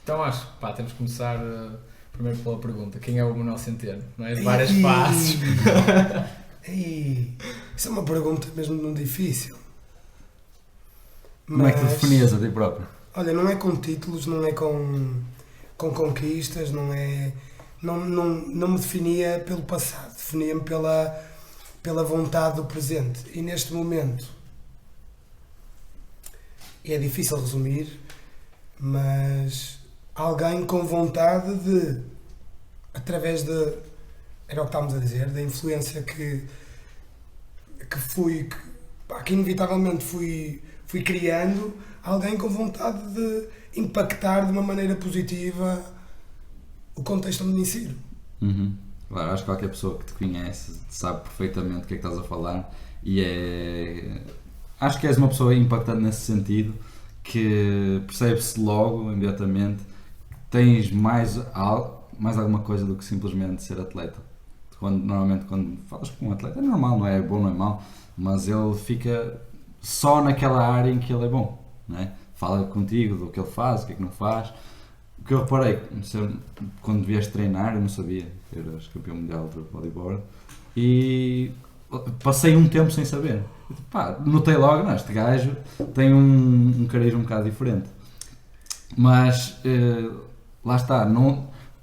Então acho que temos que começar primeiro pela pergunta: quem é o Manuel Centeno? Não é? De várias fases. Isso é uma pergunta mesmo difícil. Como é que tu definias a ti próprio? Olha, não é com títulos, não é com conquistas, não me definia pelo passado, definia-me pela vontade do presente. E neste momento, é difícil resumir, mas alguém com vontade de, através de, era o que estávamos a dizer, da influência que inevitavelmente fui criando, alguém com vontade de impactar de uma maneira positiva o contexto onde me insiro. Claro, acho que qualquer pessoa que te conhece sabe perfeitamente o que é que estás a falar e acho que és uma pessoa impactante nesse sentido, que percebe-se logo, imediatamente, que tens mais alguma coisa do que simplesmente ser atleta. Normalmente quando falas com um atleta é normal, não é bom, não é mau, mas ele fica só naquela área em que ele é bom, não é? Fala contigo do que ele faz, o que é que não faz. O que eu reparei, quando vieste treinar, eu não sabia que eras campeão mundial de bodyboard e passei um tempo sem saber. Notei logo, não, este gajo tem um carisma um bocado diferente. Mas lá está,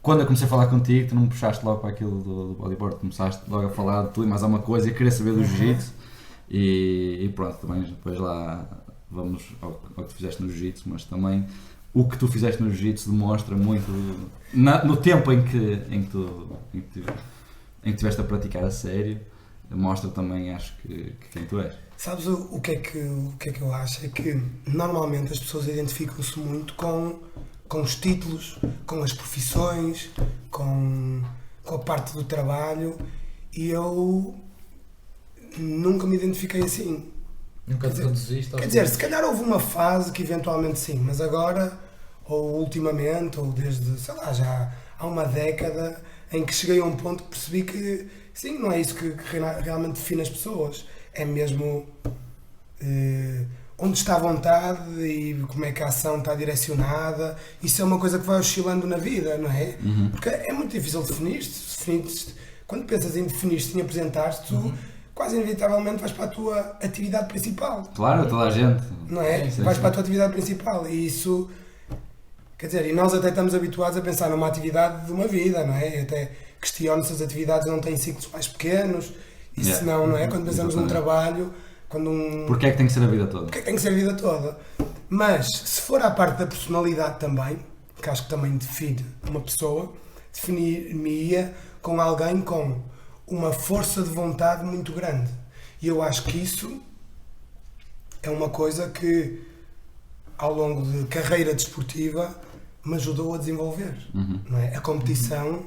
quando eu comecei a falar contigo, tu não me puxaste logo para aquilo do bodyboard, começaste logo a falar de tudo e mais alguma coisa e a querer saber do jiu-jitsu. E pronto, também depois lá vamos ao que tu fizeste no jiu-jitsu, mas também o que tu fizeste no jiu-jitsu demonstra muito no tempo em que tu estiveste a praticar a sério, mostra também, acho que quem tu és. Sabes o que é que eu acho? É que normalmente as pessoas identificam-se muito com os títulos, com as profissões, com a parte do trabalho, e eu nunca me identifiquei assim. Nunca te reduziste? Quer dizer, se calhar houve uma fase que eventualmente sim, mas agora, ou ultimamente, ou desde, sei lá, já há uma década, em que cheguei a um ponto que percebi que sim, não é isso que realmente define as pessoas. É mesmo onde está a vontade e como é que a ação está direcionada. Isso é uma coisa que vai oscilando na vida, não é? Porque é muito difícil definir-te. Quando pensas em definir-te, em apresentar-te, tu quase inevitavelmente vais para a tua atividade principal. Claro, toda a gente. Não é? Sim, vais para a tua atividade principal e isso, quer dizer, e nós até estamos habituados a pensar numa atividade de uma vida, não é? Eu até questiono se as atividades não têm ciclos mais pequenos e se não é? Quando pensamos num trabalho, Porquê é que tem que ser a vida toda? Porquê é que tem que ser a vida toda? Mas, se for à parte da personalidade também, que acho que também define uma pessoa, definir-me-ia com alguém com uma força de vontade muito grande. E eu acho que isso é uma coisa que, ao longo de carreira desportiva, me ajudou a desenvolver. Não é? A competição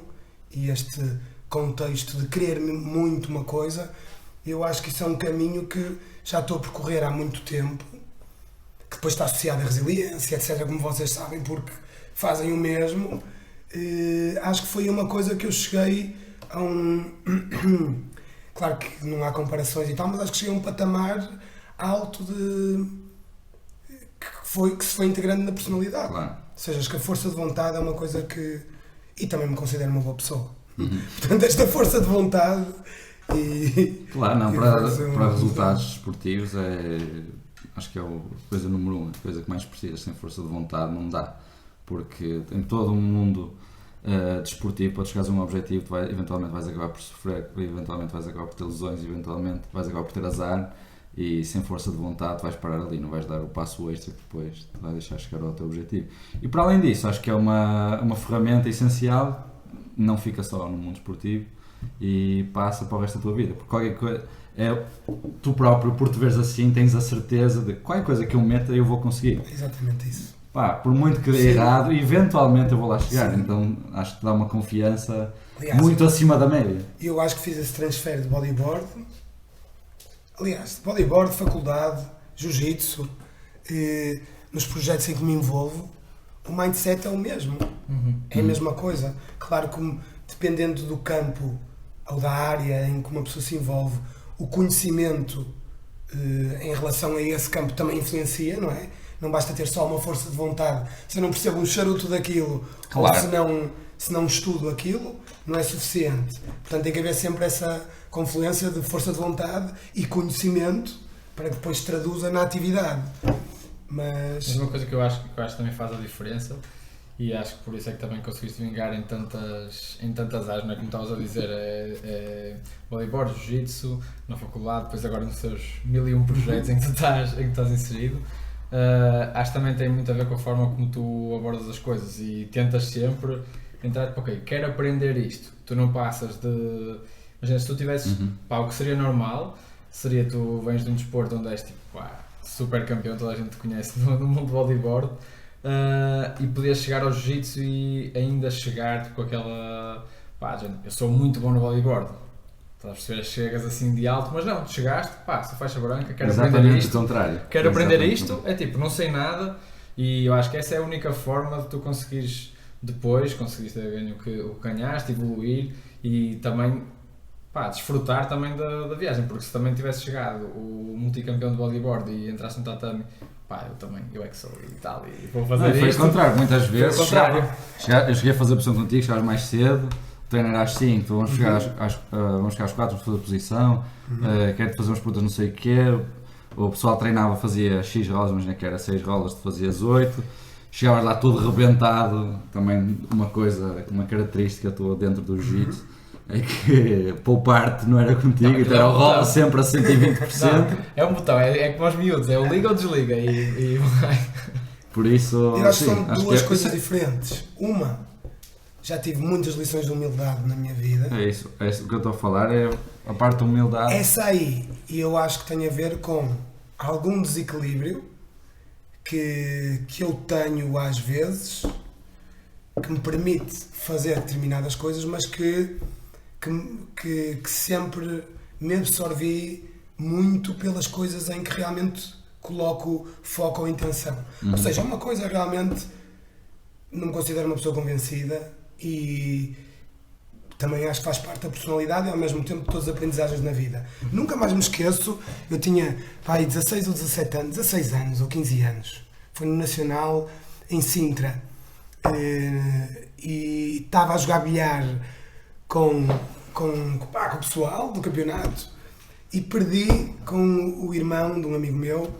e este contexto de querer muito uma coisa, eu acho que isso é um caminho que já estou a percorrer há muito tempo, que depois está associado à resiliência, etc., como vocês sabem, porque fazem o mesmo. Acho que foi uma coisa que eu cheguei a claro que não há comparações e tal, mas acho que cheguei a um patamar alto que se foi integrando na personalidade. Claro. Ou seja, acho que a força de vontade é uma coisa que... E também me considero uma boa pesa. Portanto, esta força de vontade Claro, não, para resultados esportivos acho que é a coisa número 1, a coisa que mais precisas. Sem força de vontade não dá, porque em todo um mundo desportivo, para chegares a um objetivo, eventualmente vais acabar por sofrer, eventualmente vais acabar por ter lesões, eventualmente vais acabar por ter azar, e sem força de vontade vais parar ali, não vais dar o passo extra que depois te vai deixar chegar ao teu objetivo. E para além disso, acho que é uma ferramenta essencial, não fica só no mundo desportivo e passa para o resto da tua vida, porque qualquer coisa, tu próprio, por te veres assim, tens a certeza de que qualquer coisa que eu meta eu vou conseguir. Exatamente isso. Por muito que dê errado, eventualmente eu vou lá chegar. Sim. Então acho que te dá uma confiança, aliás, muito acima da média. Eu acho que fiz esse transfer de bodyboard, aliás, bodyboard, faculdade, jiu-jitsu, nos projetos em que me envolvo, o mindset é o mesmo. É a mesma coisa. Claro que dependendo do campo ou da área em que uma pessoa se envolve, o conhecimento em relação a esse campo também influencia, não é? Não basta ter só uma força de vontade. Se eu não percebo um charuto daquilo, Claro. ou se não estudo aquilo, não é suficiente. Portanto, tem que haver sempre essa confluência de força de vontade e conhecimento para que depois se traduza na atividade. Mas Mas uma coisa que eu acho que também faz a diferença, e acho que por isso é que também conseguiste vingar em tantas áreas, não é como estavas a dizer, é voleibol, jiu-jitsu, na faculdade, depois agora nos seus 1001 projetos em que estás inserido. Acho que também tem muito a ver com a forma como tu abordas as coisas e tentas sempre entrar, ok, quero aprender isto. Tu não passas de... Imagina, se tu tivesses, pá, o que seria normal, seria tu vens de um desporto onde és tipo, pá, super campeão, toda a gente te conhece no mundo do bodyboard, e podias chegar ao jiu-jitsu e ainda chegar com aquela, pá, gente, eu sou muito bom no bodyboard. Estás a perceber? Chegas assim de alto, mas não, chegaste, pá, sou faixa branca, quero aprender Exatamente isto. o contrário. Quero aprender Exatamente. isto, é tipo, não sei nada, e eu acho que essa é a única forma de tu conseguires depois, conseguiste ganhar o que ganhaste, evoluir e também, pá, desfrutar também da viagem, porque se também tivesse chegado o multicampeão de bodyboard e entraste no tatame, pá, eu é que sou e tal, e vou fazer Não, foi isto. o contrário, muitas Foi o vezes. contrário. Eu cheguei a fazer a posição contigo, chegaste mais cedo, o treino era às 5, vamos chegar vamos chegar às 4, vamos fazer a posição, quero-te fazer umas perguntas não sei o quê, o pessoal treinava, fazia X rolas, mas nem que era 6 rolas, tu fazias 8, chegavas lá tudo rebentado, também uma característica tua dentro do jiu-jitsu, é que poupar-te não era contigo, Não, então era o rola não. sempre a 120%, Não, é um botão, é como aos miúdos, é o liga ou desliga e vai. por isso... eu acho que sim, são acho duas que coisas diferentes. Uma, já tive muitas lições de humildade na minha vida. é isso o que eu estou a falar, é a parte da humildade. Essa aí, e eu acho que tem a ver com algum desequilíbrio que eu tenho às vezes, que me permite fazer determinadas coisas, mas que sempre me absorvi muito pelas coisas em que realmente coloco foco ou intenção. Ou seja, uma coisa realmente não me considero uma pessoa convencida e também acho que faz parte da personalidade e ao mesmo tempo de todas as aprendizagens na vida. Nunca mais me esqueço, eu tinha 16 ou 17 anos, 16 anos ou 15 anos, foi no Nacional em Sintra e estava a jogar bilhar com o pessoal do campeonato e perdi com o irmão de um amigo meu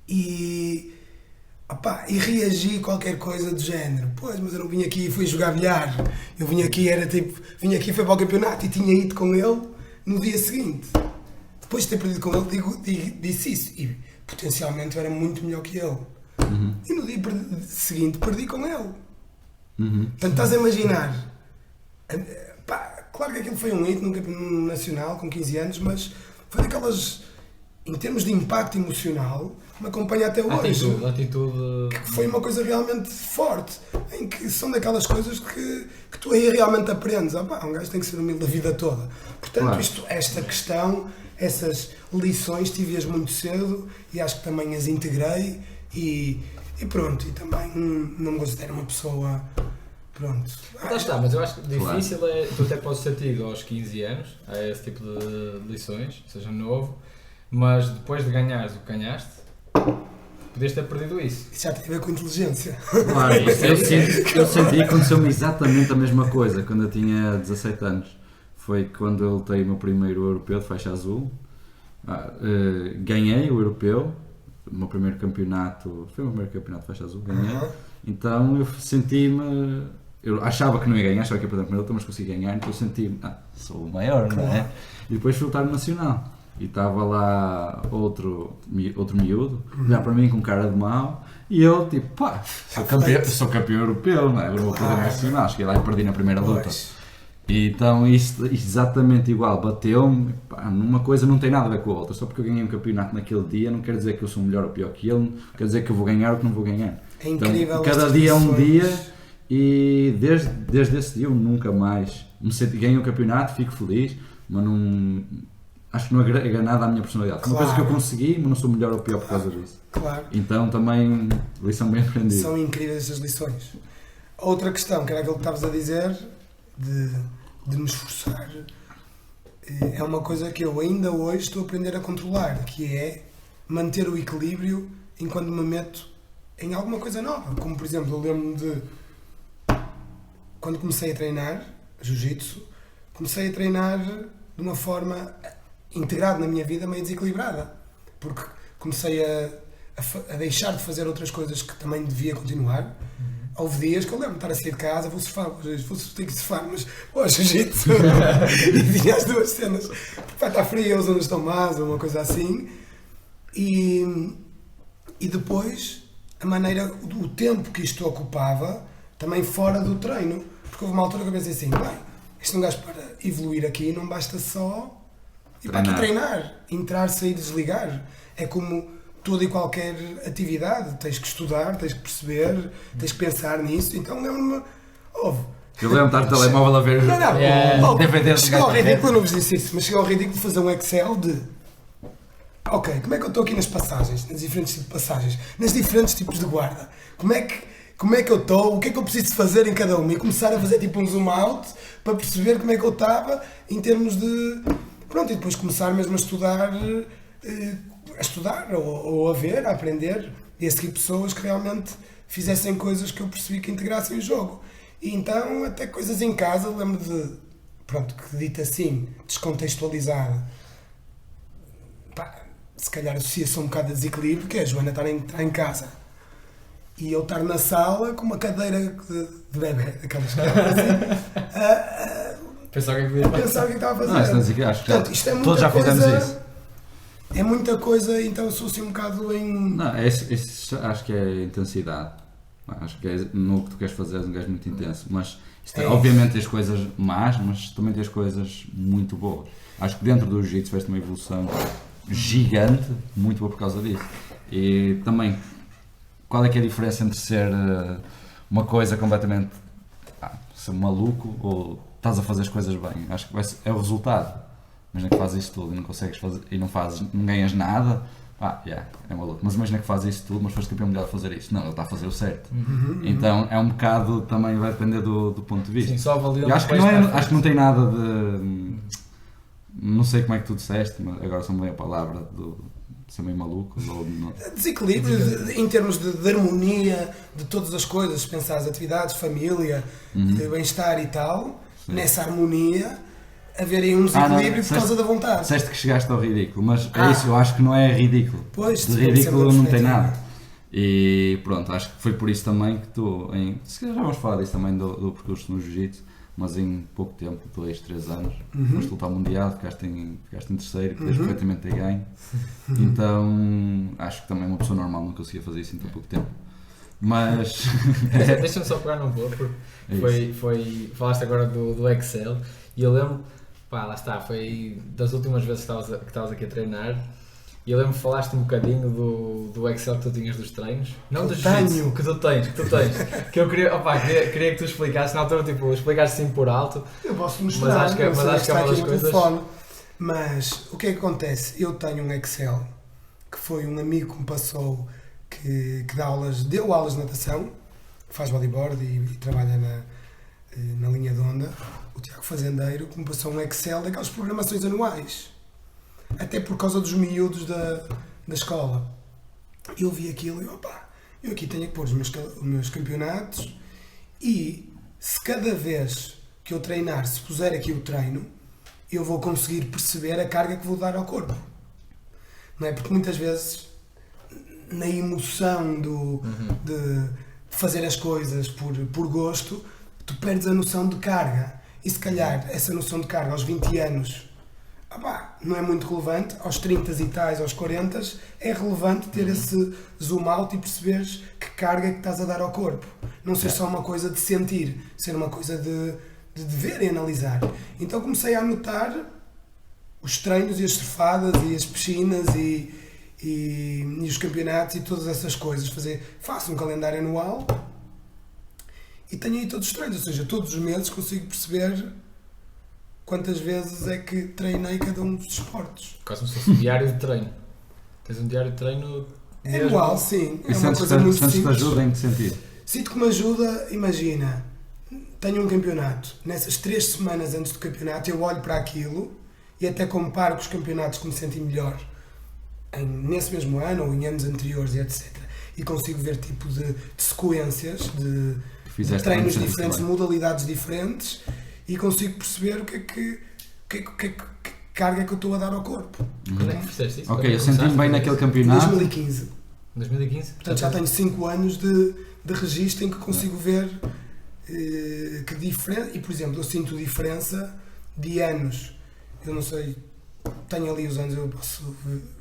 e reagi qualquer coisa do género. Pois, mas eu não vim aqui e fui jogar bilhar. Eu vim aqui, vim aqui foi para o campeonato e tinha ido com ele no dia seguinte. Depois de ter perdido com ele, disse isso. E potencialmente eu era muito melhor que ele. E no dia seguinte perdi com ele. Portanto, estás a imaginar. Claro que aquilo foi um hito num campeonato nacional com 15 anos, mas foi daquelas, em termos de impacto emocional, me acompanha até hoje. Atitude. Que foi uma coisa realmente forte, em que são daquelas coisas que tu aí realmente aprendes. Um gajo tem que ser humilde a vida toda. Portanto, Claro. esta questão, essas lições tive-as muito cedo e acho que também as integrei e pronto, e também não me considero uma pessoa, pronto. Lá está, mas eu acho que Claro. difícil é, tu até podes ter tido aos 15 anos, a esse tipo de lições, seja novo, mas depois de ganhares o que ganhaste, podias ter perdido isso. Isso já tem a ver com inteligência. Claro, eu senti, aconteceu-me exatamente a mesma coisa quando eu tinha 17 anos. Foi quando eu lutei o meu primeiro europeu de faixa azul. Ganhei o europeu, o meu primeiro campeonato, foi o meu primeiro campeonato de faixa azul, ganhei. Então eu senti-me, eu achava que não ia ganhar, achava que ia perder a primeira luta, mas consegui ganhar, então eu senti-me, sou o maior, não é? E depois fui lutar no Nacional. E estava lá outro miúdo, olhar para mim com cara de mau, e eu tipo, sou campeão europeu, não é? Agora vou perder o Nacional. Cheguei lá e perdi na primeira luta. Pois. E então isto exatamente igual, bateu-me, numa coisa não tem nada a ver com a outra, só porque eu ganhei um campeonato naquele dia não quer dizer que eu sou melhor ou pior que ele, não quer dizer que eu vou ganhar ou que não vou ganhar. É incrível. Então, cada estas dia é um lições. dia e desde esse dia eu nunca mais ganho o campeonato, fico feliz, mas não acho que não agrega nada à minha personalidade. Foi uma coisa que eu consegui, mas não sou melhor ou pior por causa disso. Claro. Então também lição bem aprendida. São incríveis estas lições. Outra questão, que era aquilo que estavas a dizer, de me esforçar, é uma coisa que eu ainda hoje estou a aprender a controlar, que é manter o equilíbrio enquanto me meto em alguma coisa nova. Como, por exemplo, eu lembro-me de quando comecei a treinar jiu-jitsu, comecei a treinar de uma forma integrada na minha vida, meio desequilibrada, porque comecei a deixar de fazer outras coisas que também devia continuar. Houve dias que eu lembro de estar a sair de casa, vou surfar, tenho que surfar, mas jiu-jitsu e tinha as duas cenas, porque vai estar frio, as ondas estão más, ou uma coisa assim, e depois a maneira, o tempo que isto ocupava, também fora do treino, porque houve uma altura que eu pensei assim, bem, isto é um gajo para evoluir aqui, não basta só ir para aqui treinar, entrar, sair, desligar. É como toda e qualquer atividade, tens que estudar, tens que perceber, tens que pensar nisso. Então lembro-me, eu lembro de estar no telemóvel a ver DVDs. Chegou ao ridículo, eu não vos disse isso, mas chegou ao ridículo de fazer um Excel de ok, como é que eu estou aqui nas passagens, nas diferentes tipos de passagens, nas diferentes tipos de guarda, como é que eu estou, o que é que eu preciso fazer em cada uma, e começar a fazer tipo um zoom out para perceber como é que eu estava em termos de... Pronto, e depois começar mesmo a estudar ou a ver, a aprender e a seguir pessoas que realmente fizessem coisas que eu percebi que integrassem o jogo. E então até coisas em casa, lembro de, pronto, que dito assim, descontextualizado, se calhar associa-se um bocado de desequilíbrio, que é a Joana estar em casa e eu estar na sala com uma cadeira de bebê, aquelas cadeiras assim, pensar o que estava a fazer. Não, acho que portanto, isto é muita todos já fizemos coisa, isso. É muita coisa, então eu sou assim um bocado em... Não, acho que é intensidade. Acho que é no que tu queres fazer, és um gajo muito intenso. Mas obviamente tens coisas más, mas também tens coisas muito boas. Acho que dentro do jiu-jitsu fez uma evolução gigante, muito boa por causa disso. E também, qual é que é a diferença entre ser uma coisa completamente ser maluco ou estás a fazer as coisas bem? Acho que é o resultado. Imagina que fazes isto tudo e não consegues fazer e não ganhas nada, é maluco. Mas imagina que fazes isto tudo, mas foste campeão mundial a fazer isto. Não, ele está a fazer o certo. Então é um bocado, também vai depender do ponto de vista. Sim, só avaliando. Acho que não tem nada de... Não sei como é que tu disseste, mas agora só me vem a palavra de ser meio maluco. Desequilíbrio em termos de harmonia de todas as coisas, se pensar as atividades, família, bem-estar e tal, sim. Nessa harmonia haver aí um desequilíbrio por causa da vontade. Disseste que chegaste ao ridículo, mas é isso, eu acho que não é ridículo. Pois, de ridículo não tem nada. E pronto, acho que foi por isso também que tu, se calhar já vamos falar disso também do percurso no jiu-jitsu, mas em pouco tempo, 2, 3 anos, foste lutar mundial, ficaste em terceiro, podias perfeitamente ter ganho. Então acho que também uma pessoa normal não conseguia fazer isso em tão pouco tempo. Mas deixa-me só pegar num pouco, porque falaste agora do Excel e eu lembro, lá está, foi das últimas vezes que estavas aqui a treinar e eu lembro que falaste um bocadinho do Excel que tu tinhas dos treinos, não do jiu-jitsu, que tu tens, que eu queria que tu explicasses, na altura explicaste assim por alto. Eu posso mostrar, mas acho que é uma das coisas. Telefone. Mas o que é que acontece? Eu tenho um Excel que foi um amigo que me passou que deu aulas de natação, faz bodyboard e trabalha na linha de onda, o Tiago Fazendeiro, que me passou um Excel daquelas programações anuais, até por causa dos miúdos da escola. Eu vi aquilo e eu aqui tenho que pôr os meus campeonatos e se cada vez que eu treinar, se puser aqui o treino, eu vou conseguir perceber a carga que vou dar ao corpo. Não é? Porque muitas vezes na emoção de fazer as coisas por gosto, tu perdes a noção de carga. E se calhar essa noção de carga aos 20 anos não é muito relevante, aos 30 e tais, aos 40 é relevante ter esse zoom out e perceberes que carga é que estás a dar ao corpo. Não ser só uma coisa de sentir, ser uma coisa de ver e analisar. Então comecei a anotar os treinos e as surfadas e as piscinas e os campeonatos e todas essas coisas. Faço um calendário anual e tenho aí todos os treinos, ou seja, todos os meses consigo perceber quantas vezes é que treinei cada um dos esportes. Quase como se fosse um diário de treino. Tens um diário de treino anual, sim. É uma coisa muito simples. Te ajuda em que sentido? Sinto que me ajuda, imagina, tenho um campeonato, nessas 3 semanas antes do campeonato eu olho para aquilo e até comparo com os campeonatos que me senti melhor nesse mesmo ano ou em anos anteriores e etc. E consigo ver tipo de sequências, de treinos diferentes, de modalidades diferentes e consigo perceber o que carga é que eu estou a dar ao corpo. Quando é que fizeste isso? Ok, eu senti-me bem naquele campeonato. 2015. 2015? Portanto, já tenho 5 anos de registro em que consigo ver que diferença. E, por exemplo, eu sinto diferença de anos. Eu não sei, tenho ali os anos, eu posso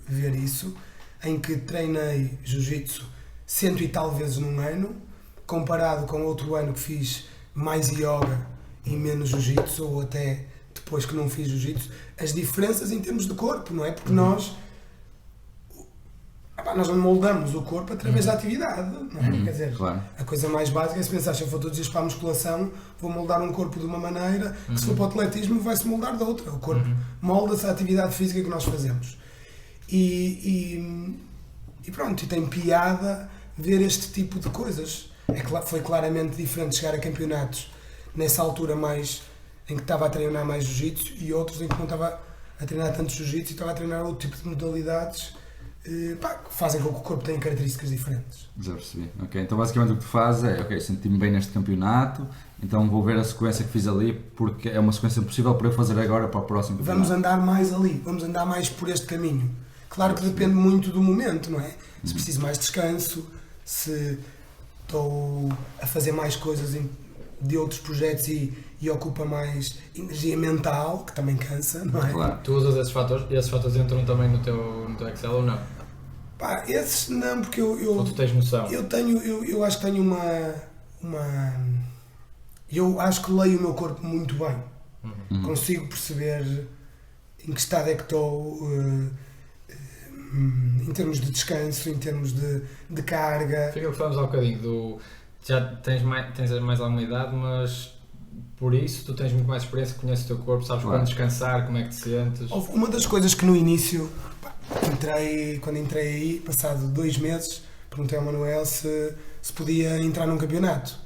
ver isso. Em que treinei jiu-jitsu 100 e tal vezes num ano, comparado com outro ano que fiz mais yoga e menos jiu-jitsu, ou até depois que não fiz jiu-jitsu, as diferenças em termos de corpo, não é? Porque nós não moldamos o corpo através da atividade, não é? Quer dizer, claro. A coisa mais básica é se pensar, se eu for todos os dias para a musculação, vou moldar um corpo de uma maneira, que se for para o atletismo vai-se moldar de outra. O corpo molda-se à atividade física que nós fazemos. E pronto, e tem piada ver este tipo de coisas. Foi claramente diferente chegar a campeonatos nessa altura mais em que estava a treinar mais jiu-jitsu e outros em que não estava a treinar tanto jiu-jitsu e estava a treinar outro tipo de modalidades que fazem com que o corpo tenha características diferentes. Já percebi. Ok, então basicamente o que tu fazes é, ok, senti-me bem neste campeonato, então vou ver a sequência que fiz ali porque é uma sequência possível para eu fazer agora para o próximo campeonato. Vamos andar mais ali, vamos andar mais por este caminho. Claro que depende muito do momento, não é? Se preciso mais descanso, se estou a fazer mais coisas de outros projetos e ocupa mais energia mental, que também cansa, não é? Claro. Tu usas esses fatores entram também no teu Excel ou não? Esses não, porque Ou tu tens noção? Eu acho que tenho uma... Eu acho que leio o meu corpo muito bem. Consigo perceber em que estado é que estou, em termos de descanso, em termos de carga. Fica que falamos há um bocadinho já tens mais alguma idade, mas por isso tu tens muito mais experiência, conheces o teu corpo, sabes quando descansar, como é que te sentes. Uma das coisas que no início, quando entrei aí, passado 2 meses, perguntei ao Manuel se podia entrar num campeonato.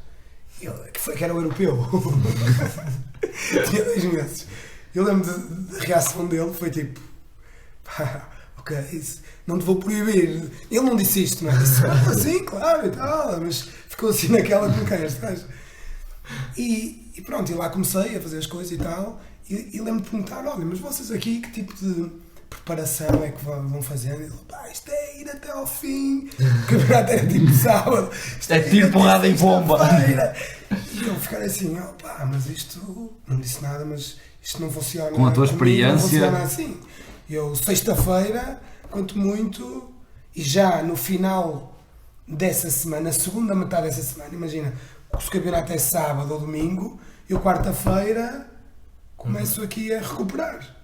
Que era o europeu. Tinha 2 meses. Eu lembro da reação dele, foi tipo, ok, não te vou proibir. Ele não disse isto, não é? Disse, sim, claro e tal, mas ficou assim naquela com quem estás. E pronto, e lá comecei a fazer as coisas e tal, e lembro de perguntar, olha, mas vocês aqui que tipo de preparação é que vão fazendo? Ele, isto é ir até ao fim, o campeonato era tipo sábado, Isto é tiro, porrada e bomba. E eu ficar assim, mas isto, não disse nada, mas isto não funciona. Com a tua experiência. Não funciona assim. Eu, sexta-feira, quanto muito, e já no final dessa semana, a segunda metade dessa semana, imagina, se o campeonato é sábado ou domingo, eu quarta-feira começo aqui a recuperar.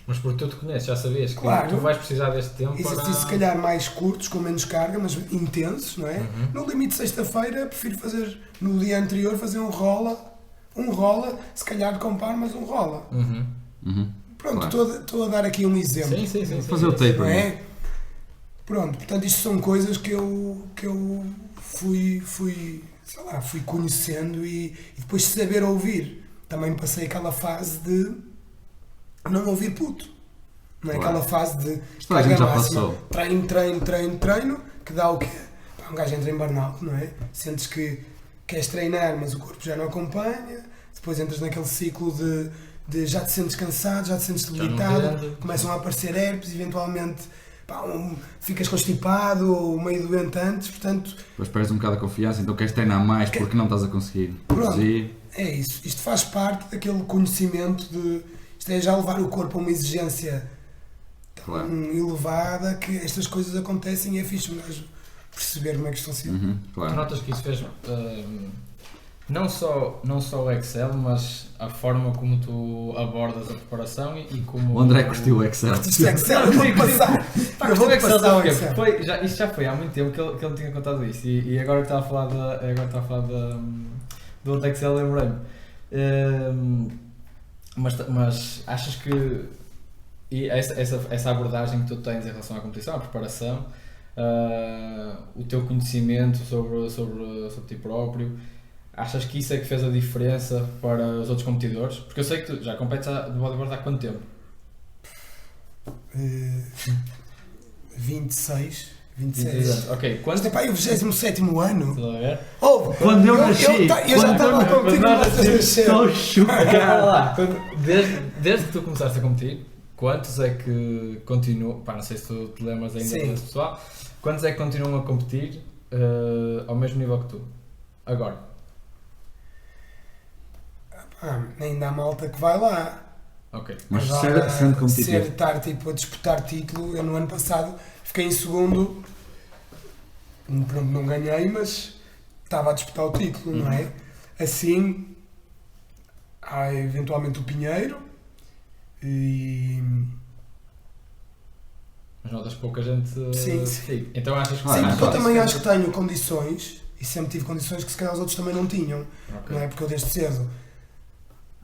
Mas porque tu te conheces, já sabias que Claro. tu vais precisar deste tempo Exercícios se calhar mais curtos, com menos carga, mas intensos, não é? No limite de sexta-feira, prefiro fazer no dia anterior, fazer um rola, se calhar com par, mas um rola. Pronto, Claro. estou a dar aqui um exemplo. Sim. Fazer o tape, Não é? Pronto, portanto, isto são coisas que eu fui conhecendo e depois de saber ouvir. Também passei aquela fase de não ouvir puto. Não é? Claro. Aquela fase de Toda a gente já máxima, passou. treino, que dá o quê? Um gajo entra em burnout, não é? Sentes que queres treinar, mas o corpo já não acompanha, depois entras naquele ciclo de já te sentes cansado, já te sentes debilitado, começam a aparecer herpes, eventualmente ficas constipado ou meio doente antes, portanto... Depois perdes um bocado a confiança, então queres treinar mais porque não estás a conseguir produzir. É isso, isto faz parte daquele conhecimento de... Isto é já levar o corpo a uma exigência tão elevada que estas coisas acontecem e é fixe mesmo perceber como é que estão a ser. Tu notas que isso fez não só o Excel, mas a forma como tu abordas a preparação e como... O André curtiu o Excel. Isto é Excel, eu vou passar. Eu vou passar o Excel. Isto já foi há muito tempo que ele me tinha contado isso e agora que está a falar do outro Excel, lembrei-me. Mas achas que essa abordagem que tu tens em relação à competição, à preparação, o teu conhecimento sobre ti próprio, achas que isso é que fez a diferença para os outros competidores? Porque eu sei que tu já competes de bodyboard há quanto tempo? 26, 26 26. anos. Ok, Isto quanto... é pá, o 27º ano. Estás a ver? Oh, Quando eu nasci, eu já estava a competir com vocês nascer. Estou Olha chocado. lá, desde que tu começaste a competir, quantos é que continuam, pá, não sei se tu te lembras ainda Sim. desse pessoal, quantos é que continuam a competir ao mesmo nível que tu, agora? Ainda há malta que vai lá. Ok. Mas Agora, sendo competitivo. estar tipo, a disputar título, eu no ano passado fiquei em segundo, pronto, não ganhei, mas estava a disputar o título, não é? Assim, há eventualmente o Pinheiro e... Mas notas pouca gente Sim, fica. Então achas que Ah, Sim, não é porque eu fácil. também acho que tenho condições, e sempre tive condições que se calhar os outros também não tinham, Ok. não é? Porque eu desde cedo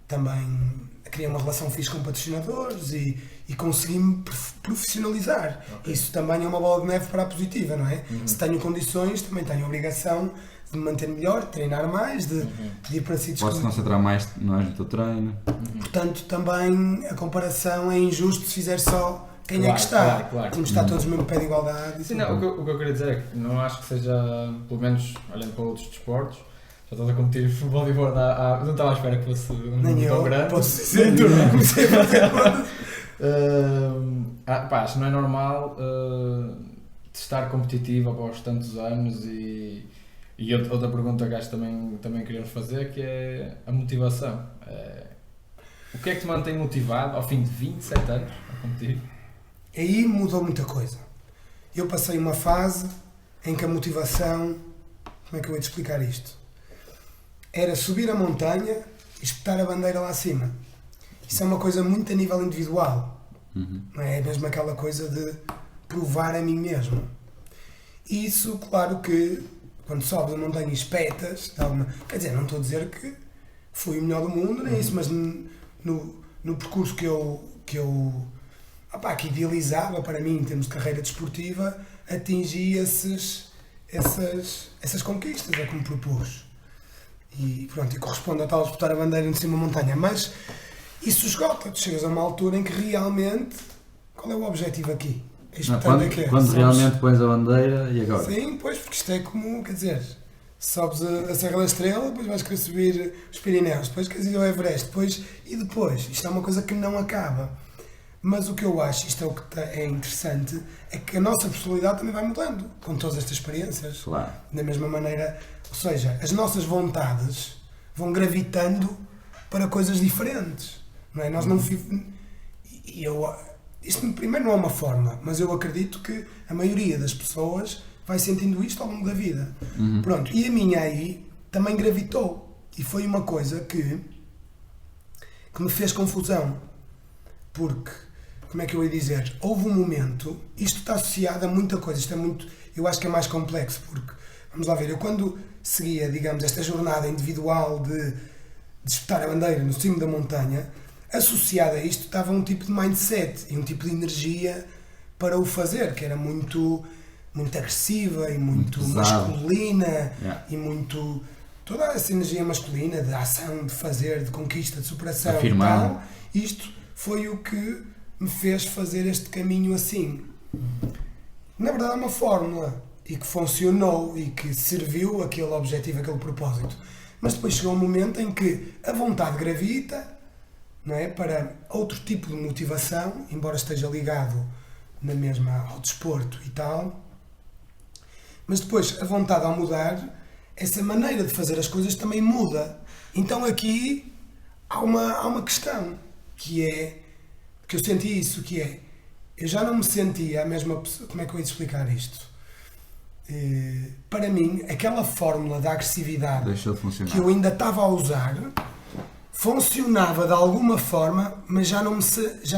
também criei uma relação fixe com patrocinadores e consegui-me profissionalizar. Ok. Isso também é uma bola de neve para a positiva, não é? Uhum. Se tenho condições, também tenho a obrigação de me manter melhor, de treinar mais, de ir para sítios Podes que... concentrar mais no teu treino. Portanto, também a comparação é injusto se fizer só quem é que está. Claro. Temos de estar todos no mesmo pé de igualdade. Sim, não, o que eu queria dizer é que não acho que seja, pelo menos olhando para outros desportos, já estás a competir voleibol, não estava à espera que fosse um Nem número tão eu, grande. posso dizer, tu não comecei a fazer contas. Pá, acho que não é normal de estar competitivo após tantos anos e outra pergunta que acho que também queríamos fazer, que é a motivação. O que é que te mantém motivado ao fim de 27 anos a competir? Aí mudou muita coisa. Eu passei uma fase em que a motivação, como é que eu ia te explicar isto? Era subir a montanha e espetar a bandeira lá acima. Isso é uma coisa muito a nível individual. Não é? É mesmo aquela coisa de provar a mim mesmo. E isso, claro que quando sobes a montanha e espetas, quer dizer, não estou a dizer que fui o melhor do mundo, nem isso, mas no percurso que idealizava para mim em termos de carreira desportiva, atingi essas conquistas, é como propus. E pronto, e corresponde a tal disputar a bandeira em cima da montanha, mas isso esgota, tu chegas a uma altura em que realmente, qual é o objetivo aqui? Quando realmente pões a bandeira e agora? Sim, pois, porque isto é como, quer dizer, sobes a Serra da Estrela, depois vais querer subir os Pirineus, depois queres ir ao Everest, depois, isto é uma coisa que não acaba. Mas o que eu acho, isto é o que é interessante, é que a nossa personalidade também vai mudando com todas estas experiências. Claro. Da mesma maneira, ou seja, as nossas vontades vão gravitando para coisas diferentes. Não é? Nós não isto primeiro não é uma forma, mas eu acredito que a maioria das pessoas vai sentindo isto ao longo da vida. Pronto, e a minha aí também gravitou. E foi uma coisa que me fez confusão. Porque, como é que eu ia dizer? Houve um momento, isto está associado a muita coisa, isto é muito, eu acho que é mais complexo, porque, vamos lá ver, eu quando seguia, digamos, esta jornada individual de disputar a bandeira no cimo da montanha, associado a isto estava um tipo de mindset e um tipo de energia para o fazer, que era muito agressiva e muito masculina, e muito... Toda essa energia masculina de ação, de fazer, de conquista, de superação afirmar. E tal, isto foi o que me fez fazer este caminho assim. Na verdade é uma fórmula e que funcionou e que serviu aquele objetivo, aquele propósito. Mas depois chegou um momento em que a vontade gravita, não é, para outro tipo de motivação, embora esteja ligado na mesma ao desporto e tal. Mas depois a vontade ao mudar, essa maneira de fazer as coisas também muda. Então aqui há uma questão. Que eu senti isso, que é, eu já não me sentia a mesma pessoa, como é que eu ia te explicar isto? Para mim, aquela fórmula da agressividade Deixou de funcionar. que eu ainda estava a usar, funcionava de alguma forma, mas já não me sentias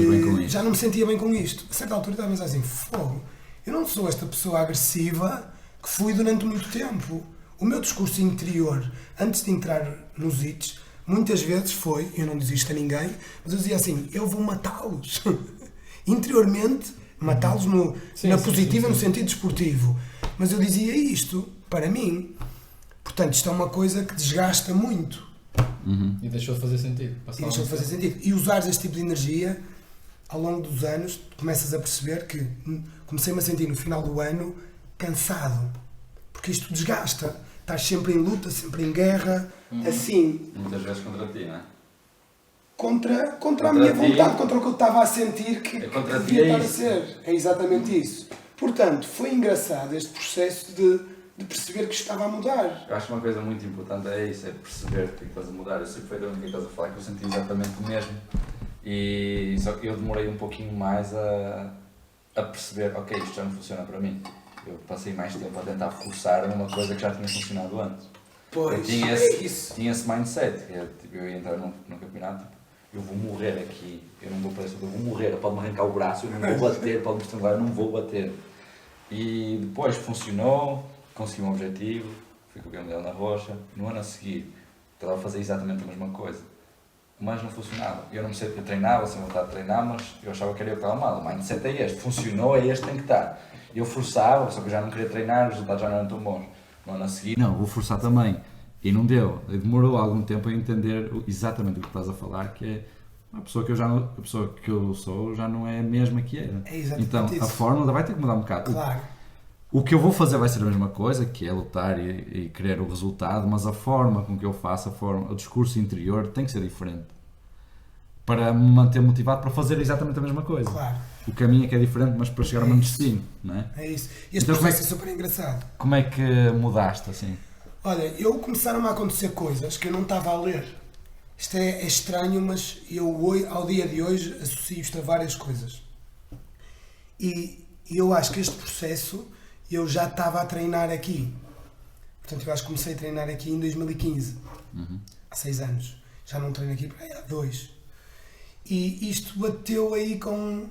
bem com isto. já não me sentia bem com isto. A certa altura estava a pensar assim, fogo, eu não sou esta pessoa agressiva que fui durante muito tempo. O meu discurso interior, antes de entrar nos hits, muitas vezes foi, eu não dizia isto a ninguém, mas eu dizia assim, eu vou matá-los. Interiormente, matá-los na positiva, no sentido desportivo. Mas eu dizia isto, para mim. Portanto, isto é uma coisa que desgasta muito. E deixou de fazer sentido. E deixou de fazer sentido. E usares este tipo de energia, ao longo dos anos, começas a perceber que comecei-me a sentir no final do ano cansado, porque isto desgasta, estás sempre em luta, sempre em guerra, assim, Muitas vezes contra ti, não é? contra a minha ti. vontade, contra o que eu estava a sentir que Contra ti devia é estar a isso. ser. É exatamente isso. Portanto, foi engraçado este processo de perceber que estava a mudar. Eu acho que uma coisa muito importante é isso, é perceber o que estás a mudar. Eu sei perfeitamente o que estás a falar, que eu senti exatamente o mesmo. E só que eu demorei um pouquinho mais a perceber, ok, isto já não funciona para mim. Eu passei mais tempo a tentar forçar uma coisa que já tinha funcionado antes. Eu tinha esse mindset, que é, tipo, eu ia entrar num campeonato, tipo, eu vou morrer aqui, eu não vou para isso, eu vou morrer, pode-me arrancar o braço, eu não vou bater, pode-me estrangular, eu não vou bater. E depois funcionou, consegui um objetivo, fui campeão mundial na rocha, no ano a seguir estava a fazer exatamente a mesma coisa, mas não funcionava. Eu não sei, eu treinava sem vontade de treinar, mas eu achava que era eu que estava mal. O mindset é este, funcionou, é este que tem que estar. Eu forçava, só que eu já não queria treinar, os resultados já não eram tão bons. No ano a seguir, não, vou forçar também. E não deu. Demorou algum tempo a entender exatamente o que estás a falar, que é a pessoa que eu sou já não é a mesma que era. É exatamente então isso. a fórmula vai ter que mudar um bocado. Claro. O que eu vou fazer vai ser a mesma coisa, que é lutar e querer o resultado, mas a forma com que eu faço, o discurso interior tem que ser diferente. Para me manter motivado para fazer exatamente a mesma coisa. Claro. O caminho é que é diferente, mas para chegar ao mesmo destino, não é? É isso. E este Então, processo é super engraçado. Como é que mudaste assim? Olha, começaram a acontecer coisas que eu não estava a ler. Isto é estranho, mas eu ao dia de hoje associo isto a várias coisas. E eu acho que este processo eu já estava a treinar aqui. Portanto, eu acho que comecei a treinar aqui em 2015. Há 6 anos. Já não treino aqui há 2. E isto bateu aí com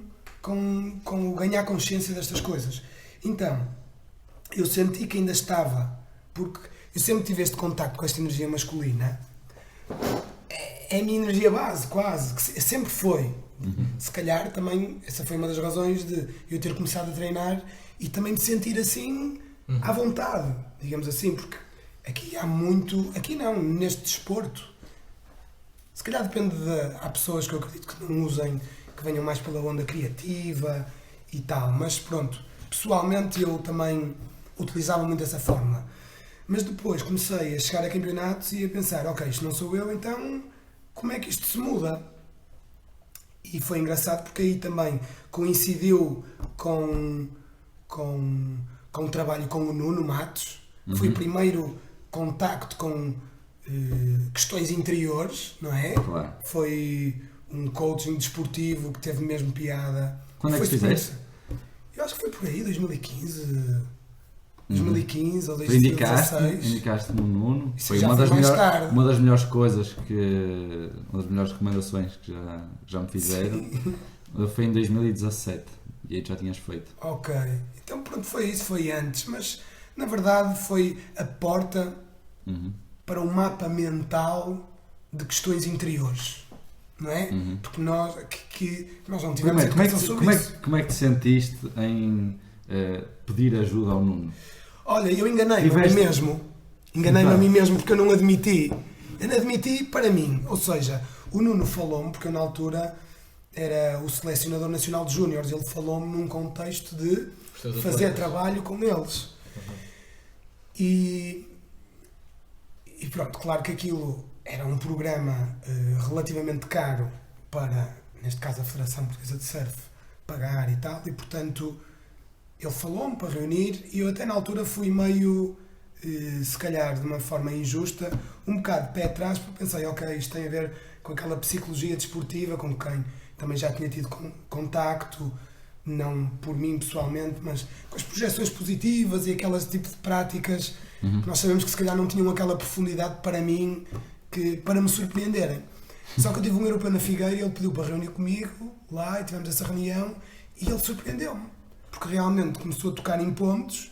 o ganhar consciência destas coisas. Então, eu senti que ainda estava, porque eu sempre tive este contacto com esta energia masculina. É a minha energia base, quase, que sempre foi. Se calhar também, essa foi uma das razões de eu ter começado a treinar e também me sentir assim, à vontade, digamos assim, porque aqui há muito, aqui não, neste desporto. Se calhar depende há pessoas que eu acredito que não usem, que venham mais pela onda criativa e tal, mas pronto, pessoalmente eu também utilizava muito essa fórmula. Mas depois comecei a chegar a campeonatos e a pensar, ok, isto não sou eu, então como é que isto se muda? E foi engraçado porque aí também coincidiu com o trabalho com o Nuno Matos. Foi o primeiro contacto com questões interiores, não é? Claro. Foi um coaching desportivo que teve mesmo piada. Quando é que fizeste? Eu acho que foi por aí, 2015 ou Tu 2016. indicaste no Nuno. Isso Foi já uma foi das, mais tarde. uma das melhores coisas uma das melhores recomendações que já me fizeram. Foi em 2017 e aí já tinhas feito. Ok, então pronto, foi isso, foi antes, mas na verdade foi a porta para um mapa mental de questões interiores, não é? Porque nós não tivemos educação sobre isso. Como é que te sentiste em pedir ajuda ao Nuno? Olha, eu enganei-me a mim mesmo porque eu não admiti. Eu não admiti para mim, ou seja, o Nuno falou-me, porque eu na altura era o selecionador nacional de júniores, ele falou-me num contexto de fazer trabalho com eles. E pronto, claro que aquilo era um programa relativamente caro para, neste caso, a Federação Portuguesa de Surf pagar e tal, e portanto ele falou-me para reunir e eu até na altura fui meio, se calhar de uma forma injusta, um bocado de pé atrás, porque pensei, ok, isto tem a ver com aquela psicologia desportiva com quem também já tinha tido contacto, não por mim pessoalmente, mas com as projeções positivas e aquelas tipo de práticas que nós sabemos que se calhar não tinham aquela profundidade para mim, para me surpreenderem. Só que eu tive um europeu na Figueira e ele pediu para reunir comigo lá e tivemos essa reunião e ele surpreendeu-me, porque realmente começou a tocar em pontos.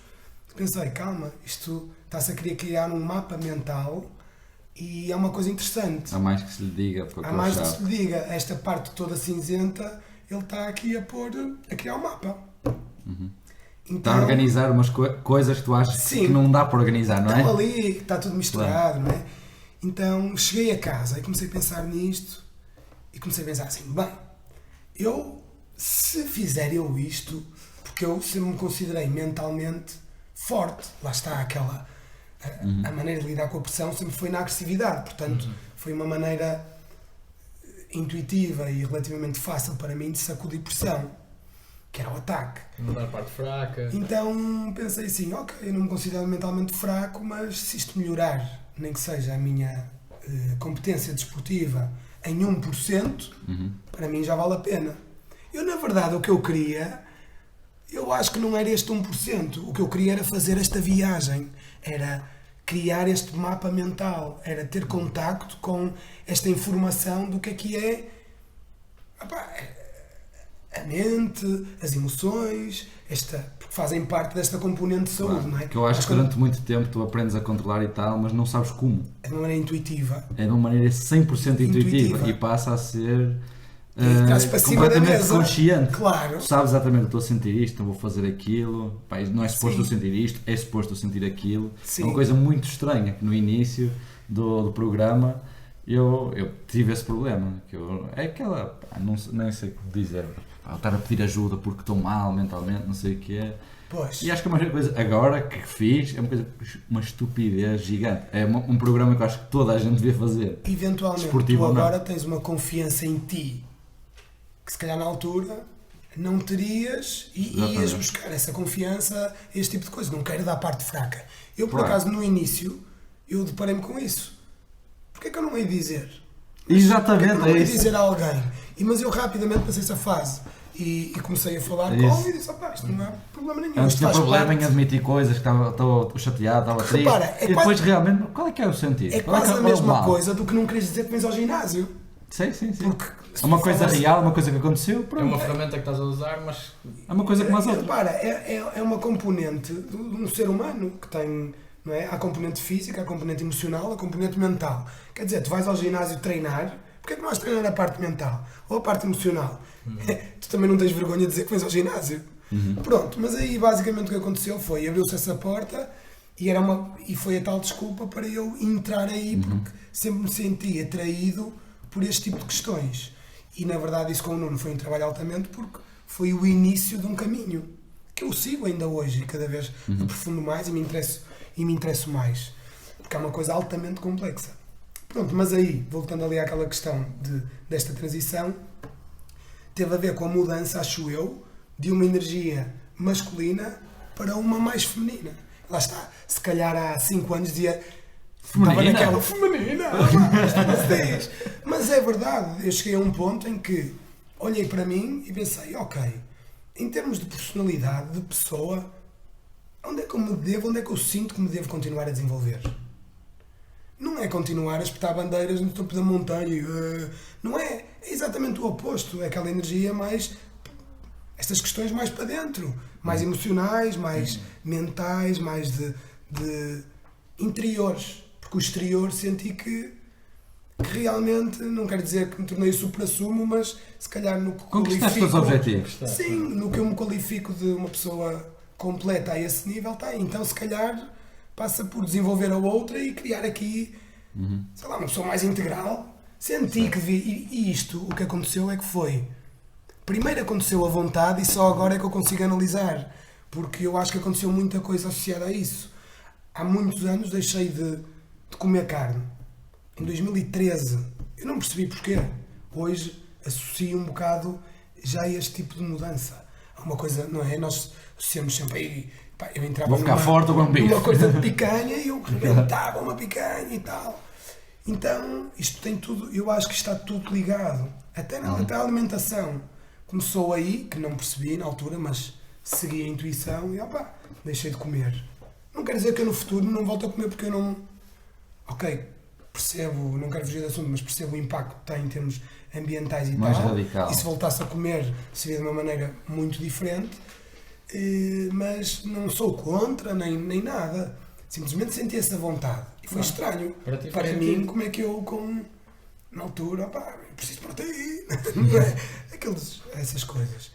Pensei, calma, isto está-se a querer criar um mapa mental e é uma coisa interessante. Há mais que se lhe diga. Há mais que se lhe diga. Esta parte toda cinzenta, ele está aqui a criar um mapa. Então, está a organizar umas coisas que tu achas que não dá para organizar, não é? Estão ali, está tudo misturado, não é? Então cheguei a casa e comecei a pensar nisto e comecei a pensar assim, bem, eu se fizer eu isto, porque eu sempre me considerei mentalmente forte, lá está aquela, a maneira de lidar com a pressão sempre foi na agressividade, portanto foi uma maneira intuitiva e relativamente fácil para mim de sacudir pressão, que era o ataque. Não dar parte fraca. Então pensei assim, ok, eu não me considero mentalmente fraco, mas se isto melhorar, nem que seja a minha competência desportiva em 1%, para mim já vale a pena. Eu, na verdade, o que eu queria, eu acho que não era este 1%. O que eu queria era fazer esta viagem, era criar este mapa mental, era ter contacto com esta informação do que é a mente, as emoções, porque fazem parte desta componente de saúde, Claro, não é? que eu acho que durante muito tempo tu aprendes a controlar e tal, mas não sabes como. É de uma maneira intuitiva. É de uma maneira 100% intuitiva Intuitiva. e passa a ser E traz para cima da completamente mesa. consciente. Claro. Tu sabes exatamente, eu estou a sentir isto, não vou fazer aquilo, pá, não é suposto eu Sim. sentir isto, é suposto eu sentir aquilo. Sim. É uma coisa muito estranha que no início do programa eu tive esse problema. É aquela, pá, nem sei o que dizer, pá, estar a pedir ajuda porque estou mal mentalmente, não sei o que é. Pois. E acho que é uma coisa, agora que fiz, é uma estupidez gigante. É um programa que eu acho que toda a gente devia fazer. Eventualmente, Desportivo tu ou não. agora tens uma confiança em ti que se calhar na altura não terias e Exatamente. ias buscar essa confiança, este tipo de coisa. Não quero dar parte fraca. Eu, por Claro. acaso, no início, eu deparei-me com isso. Porquê que eu não hei dizer? Exatamente, Porquê que eu não é hei isso. dizer a alguém? Mas eu rapidamente passei essa fase e comecei a falar É com isso. e disse, opá, isto não é problema nenhum. Antes isto tinha faz problema parte. em admitir coisas, que estava chateado, estava triste. Repara, é e depois quase- realmente, qual é que é o sentido? É Qual quase a qual é o mesma mal? coisa do que não queres dizer que vens ao ginásio. Sim. Porque se É uma tu coisa falas- real, uma coisa que aconteceu, É pronto. uma ferramenta que estás a usar, mas É uma coisa como as outras. Repara, é uma componente de um ser humano que tem, não é? Há a componente física, a componente emocional, a componente mental. Quer dizer, tu vais ao ginásio treinar, porque é que não vais treinar a parte mental? Ou a parte emocional? Tu também não tens vergonha de dizer que vens ao ginásio? Pronto, mas aí basicamente o que aconteceu foi, abriu-se essa porta e foi a tal desculpa para eu entrar aí, porque sempre me senti atraído por este tipo de questões. E na verdade isso com o Nuno foi um trabalho altamente porque foi o início de um caminho que eu sigo ainda hoje e cada vez aprofundo mais e me interesso mais, porque é uma coisa altamente complexa. Pronto, mas aí, voltando ali àquela questão desta transição, teve a ver com a mudança, acho eu, de uma energia masculina para uma mais feminina. Lá está, se calhar há 5 anos dizia estava Feminina? naquela feminina, mas é verdade, eu cheguei a um ponto em que olhei para mim e pensei, ok, em termos de personalidade, de pessoa, onde é que eu sinto que me devo continuar a desenvolver? Não é continuar a espetar bandeiras no topo da montanha, não é, é exatamente o oposto, é aquela energia mais, estas questões mais para dentro, mais emocionais, mais mentais, mais de interiores, porque o exterior senti que realmente, não quero dizer que me tornei supra-sumo, mas se calhar no que Conquistaste os objetivos. sim, no que eu me qualifico de uma pessoa completa a esse nível, está aí. Então se calhar passa por desenvolver a outra e criar aqui, sei lá, uma pessoa mais integral. Senti que e isto, o que aconteceu é que foi, primeiro aconteceu a vontade e só agora é que eu consigo analisar, porque eu acho que aconteceu muita coisa associada a isso. Há muitos anos deixei de comer carne. Em 2013, eu não percebi porquê. Hoje associo um bocado já a este tipo de mudança. Há uma coisa, não é? Nós associamos sempre aí, pá, eu entrava Vou ficar forte ou um bife. numa coisa de picanha e eu rebentava uma picanha e tal. Então, isto tem tudo, eu acho que está tudo ligado. Até a alimentação. Começou aí, que não percebi na altura, mas segui a intuição e opá, deixei de comer. Não quer dizer que eu no futuro não volto a comer porque eu não... Ok, percebo, não quero fugir do assunto, mas percebo o impacto que tem em termos ambientais e Mais tal. radical. E se voltasse a comer seria de uma maneira muito diferente. Mas não sou contra, nem nada. Simplesmente senti essa vontade. E foi estranho. Para ti faz Para sentido. mim, como é que eu, na altura, opá, preciso de proteína. Não é? Essas coisas.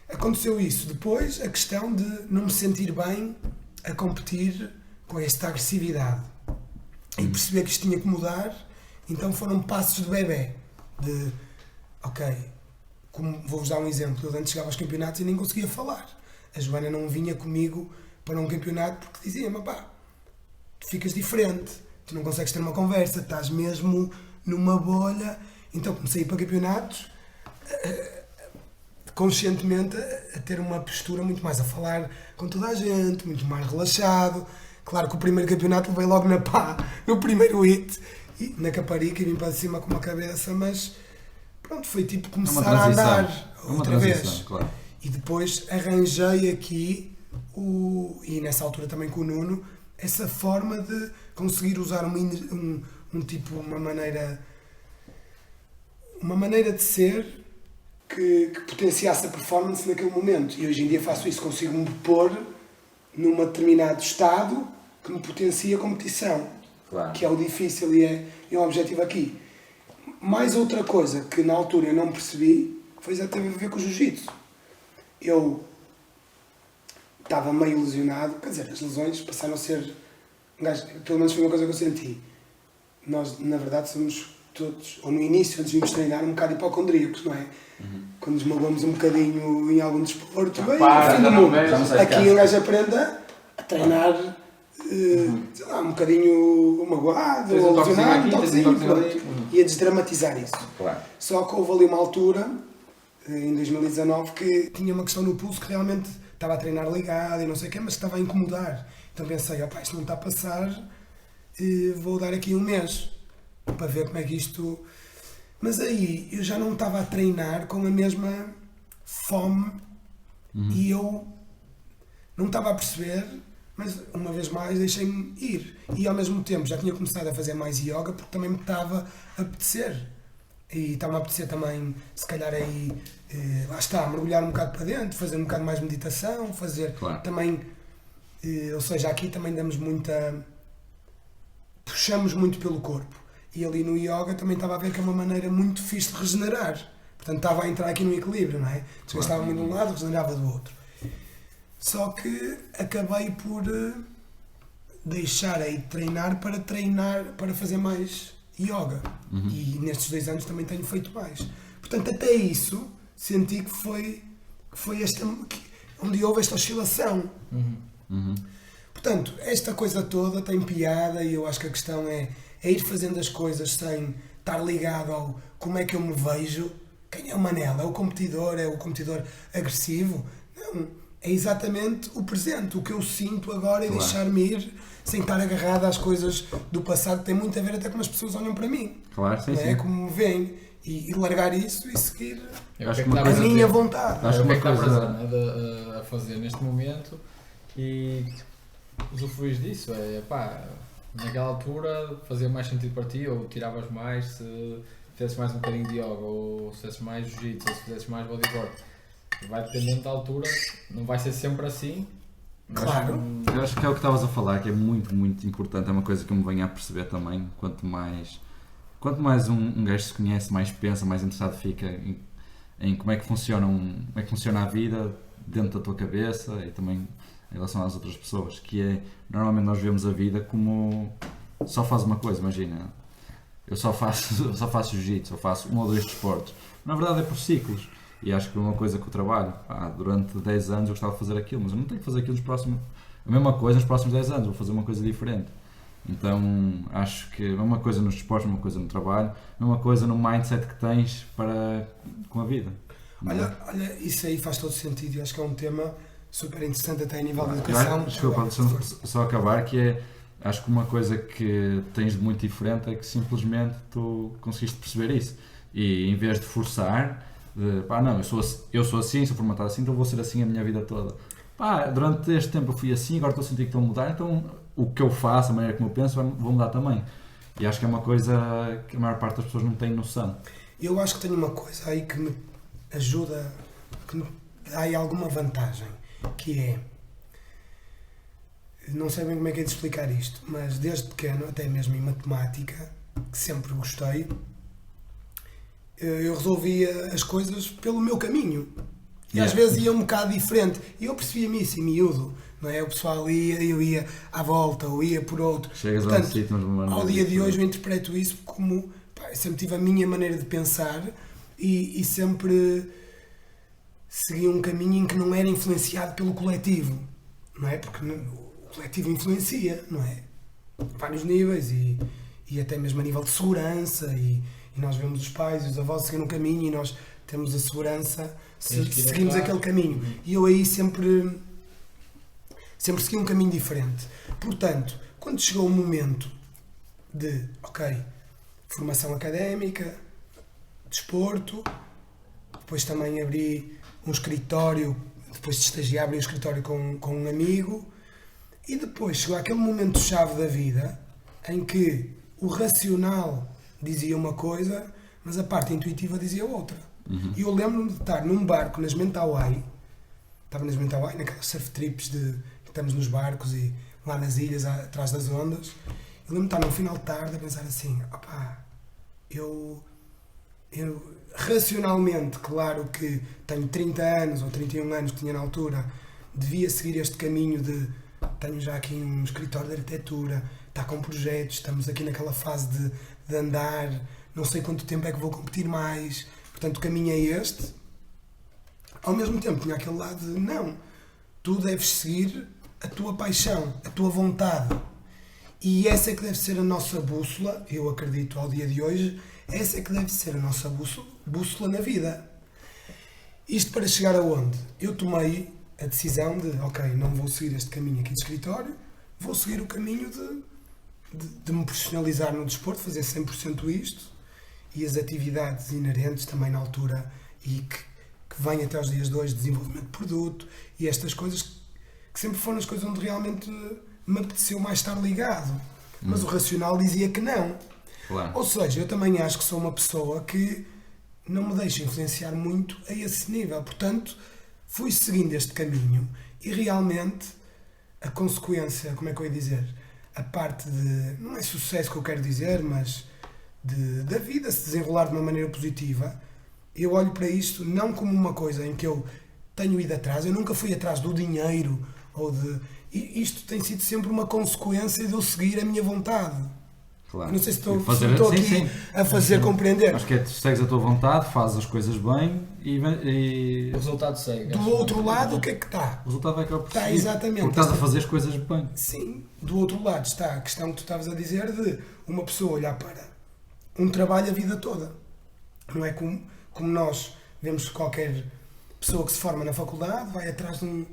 Aconteceu isso. Depois, a questão de não me sentir bem a competir com esta agressividade. E perceber que isto tinha que mudar. Então foram passos de bebê. De, ok, como vou-vos dar um exemplo, eu antes chegava aos campeonatos e nem conseguia falar. A Joana não vinha comigo para um campeonato porque dizia-me, pá, tu ficas diferente, tu não consegues ter uma conversa, estás mesmo numa bolha. Então comecei a ir para campeonatos conscientemente a ter uma postura muito mais a falar com toda a gente, muito mais relaxado. Claro que o primeiro campeonato levei logo na pá, no primeiro hit, e na Caparica e vim para cima com uma cabeça, mas pronto, foi tipo começar a andar outra vez. Claro. E depois arranjei aqui, e nessa altura também com o Nuno, essa forma de conseguir usar uma maneira de ser que potenciasse a performance naquele momento. E hoje em dia faço isso, consigo me pôr num determinado estado que me potencia a competição. Claro. Que é o difícil e é o objetivo aqui. Mais outra coisa que na altura eu não percebi foi exatamente a ver com o jiu-jitsu. Eu estava meio lesionado, quer dizer, as lesões passaram a ser, pelo menos foi uma coisa que eu senti. Nós, na verdade, somos todos, ou no início, antes de irmos treinar, um bocado hipocondríacos, não é? Quando nos magoamos um bocadinho em algum desporto, aqui um gajo aprende a treinar, sei lá, um bocadinho magoado, ou lesionado, e a desdramatizar isso. Claro. Só que houve ali uma altura, em 2019, que tinha uma questão no pulso que realmente estava a treinar ligado e não sei o quê, mas estava a incomodar. Então pensei, isto não está a passar, vou dar aqui um mês para ver como é que isto... Mas aí eu já não estava a treinar com a mesma fome e eu não estava a perceber, mas uma vez mais deixei-me ir. E ao mesmo tempo já tinha começado a fazer mais yoga porque também me estava a apetecer. E estava a apetecer também, se calhar aí, lá está, mergulhar um bocado para dentro, fazer um bocado mais meditação, fazer também, ou seja, aqui também puxamos muito pelo corpo. E ali no yoga também estava a ver que é uma maneira muito fixe de regenerar. Portanto, estava a entrar aqui no equilíbrio, não é? Desgastava muito de um lado, regenerava do outro. Só que acabei por deixar aí de treinar, para fazer mais yoga. E nestes 2 anos também tenho feito mais. Portanto, até isso, senti que foi onde houve esta oscilação. Portanto, esta coisa toda tem piada e eu acho que a questão é ir fazendo as coisas sem estar ligado ao como é que eu me vejo. Quem é o Manel? É o competidor agressivo? Não, é exatamente o presente, o que eu sinto agora e deixar-me ir sem estar agarrado às coisas do passado, que tem muito a ver até como as pessoas olham para mim. Claro, sim, não é? sim. Como me veem. E largar isso e seguir a minha vontade. Acho que é que estás a fazer neste momento e usufruís disso. Naquela altura fazia mais sentido para ti, ou tiravas mais se fizesses mais um bocadinho de yoga, ou se fizesses mais jiu-jitsu, ou se fizesses mais bodyboard. Vai dependendo da altura, não vai ser sempre assim. Claro. Eu acho que é o que estavas a falar, que é muito, muito importante, é uma coisa que eu me venho a perceber também. Quanto mais um gajo se conhece, mais pensa, mais interessado fica em como é que funciona a vida dentro da tua cabeça e também em relação às outras pessoas, que é, normalmente nós vemos a vida como só faz uma coisa, imagina, eu só faço jiu-jitsu, eu faço 1 ou 2 desportos, na verdade é por ciclos, e acho que é uma coisa que eu trabalho, durante 10 anos eu gostava de fazer aquilo, mas eu não tenho que fazer aquilo a mesma coisa nos próximos 10 anos, vou fazer uma coisa diferente. Então acho que é uma coisa nos desportos, uma coisa no trabalho, uma coisa no mindset que tens com a vida. Olha, isso aí faz todo sentido e acho que é um tema super interessante até a nível de educação. Desculpa, só acabar, que é, acho que uma coisa que tens de muito diferente é que simplesmente tu conseguiste perceber isso e em vez de forçar, eu sou assim, sou formatado assim, então vou ser assim a minha vida toda. Durante este tempo eu fui assim, agora estou a sentir que estou a mudar, então o que eu faço, a maneira como eu penso, vou mudar também. E acho que é uma coisa que a maior parte das pessoas não tem noção. Eu acho que tenho uma coisa aí que me ajuda, que me dá aí alguma vantagem, que é, não sei bem como é que é de explicar isto, mas desde pequeno, até mesmo em matemática, que sempre gostei, eu resolvia as coisas pelo meu caminho. E às vezes ia um bocado diferente. E eu percebia-me isso em miúdo. Não é? O pessoal ia, eu ia à volta, ou ia por outro. Chegas Portanto, a um sítio, mas ao dia de hoje eu interpreto isso como... eu sempre tive a minha maneira de pensar e sempre segui um caminho em que não era influenciado pelo coletivo, não é? Porque o coletivo influencia, não é? A vários níveis e até mesmo a nível de segurança e nós vemos os pais e os avós seguir um caminho e nós temos a segurança se seguimos aquele caminho. E eu aí sempre segui um caminho diferente. Portanto, quando chegou o momento de, ok, formação académica, desporto, depois também abri um escritório, depois de estagiar abri um escritório com um amigo e depois chegou aquele momento-chave da vida em que o racional dizia uma coisa, mas a parte intuitiva dizia outra. E eu lembro-me de estar num barco nas Mentawai, estava nas Mentawai, naquelas surf trips que estamos nos barcos e lá nas ilhas, atrás das ondas. Eu lembro-me de estar num final de tarde a pensar assim, opá, eu racionalmente, claro que tenho 30 anos ou 31 anos que tinha na altura, devia seguir este caminho de tenho já aqui um escritório de arquitetura, está com projetos, estamos aqui naquela fase de andar, não sei quanto tempo é que vou competir mais, portanto o caminho é este. Ao mesmo tempo tinha aquele lado de não, tu deves seguir a tua paixão, a tua vontade. E essa é que deve ser a nossa bússola, eu acredito ao dia de hoje, essa é que deve ser a nossa bússola na vida. Isto para chegar aonde? Eu tomei a decisão de, ok, não vou seguir este caminho aqui de escritório, vou seguir o caminho de me profissionalizar no desporto, fazer 100% isto, e as atividades inerentes também na altura, e que vêm até aos dias de hoje, desenvolvimento de produto, e estas coisas que sempre foram as coisas onde realmente me apeteceu mais estar ligado. Mas o racional dizia que não. Claro. Ou seja, eu também acho que sou uma pessoa que não me deixa influenciar muito a esse nível. Portanto, fui seguindo este caminho e realmente a consequência, como é que eu ia dizer? A parte de, não é sucesso que eu quero dizer, mas da vida se desenrolar de uma maneira positiva, eu olho para isto não como uma coisa em que eu tenho ido atrás, eu nunca fui atrás do dinheiro ou de... Isto tem sido sempre uma consequência de eu seguir a minha vontade. Claro. Não sei se estou sim, aqui sim. a fazer compreender. Acho que é tu segues a tua vontade, fazes as coisas bem e O resultado segue. Do outro lado, o que é que está? o resultado vai acabar por Está seguir. exatamente. Porque estás a fazer as coisas bem. Sim, do outro lado está a questão que tu estavas a dizer de uma pessoa olhar para um trabalho a vida toda. Não é como nós vemos qualquer pessoa que se forma na faculdade, vai atrás de um...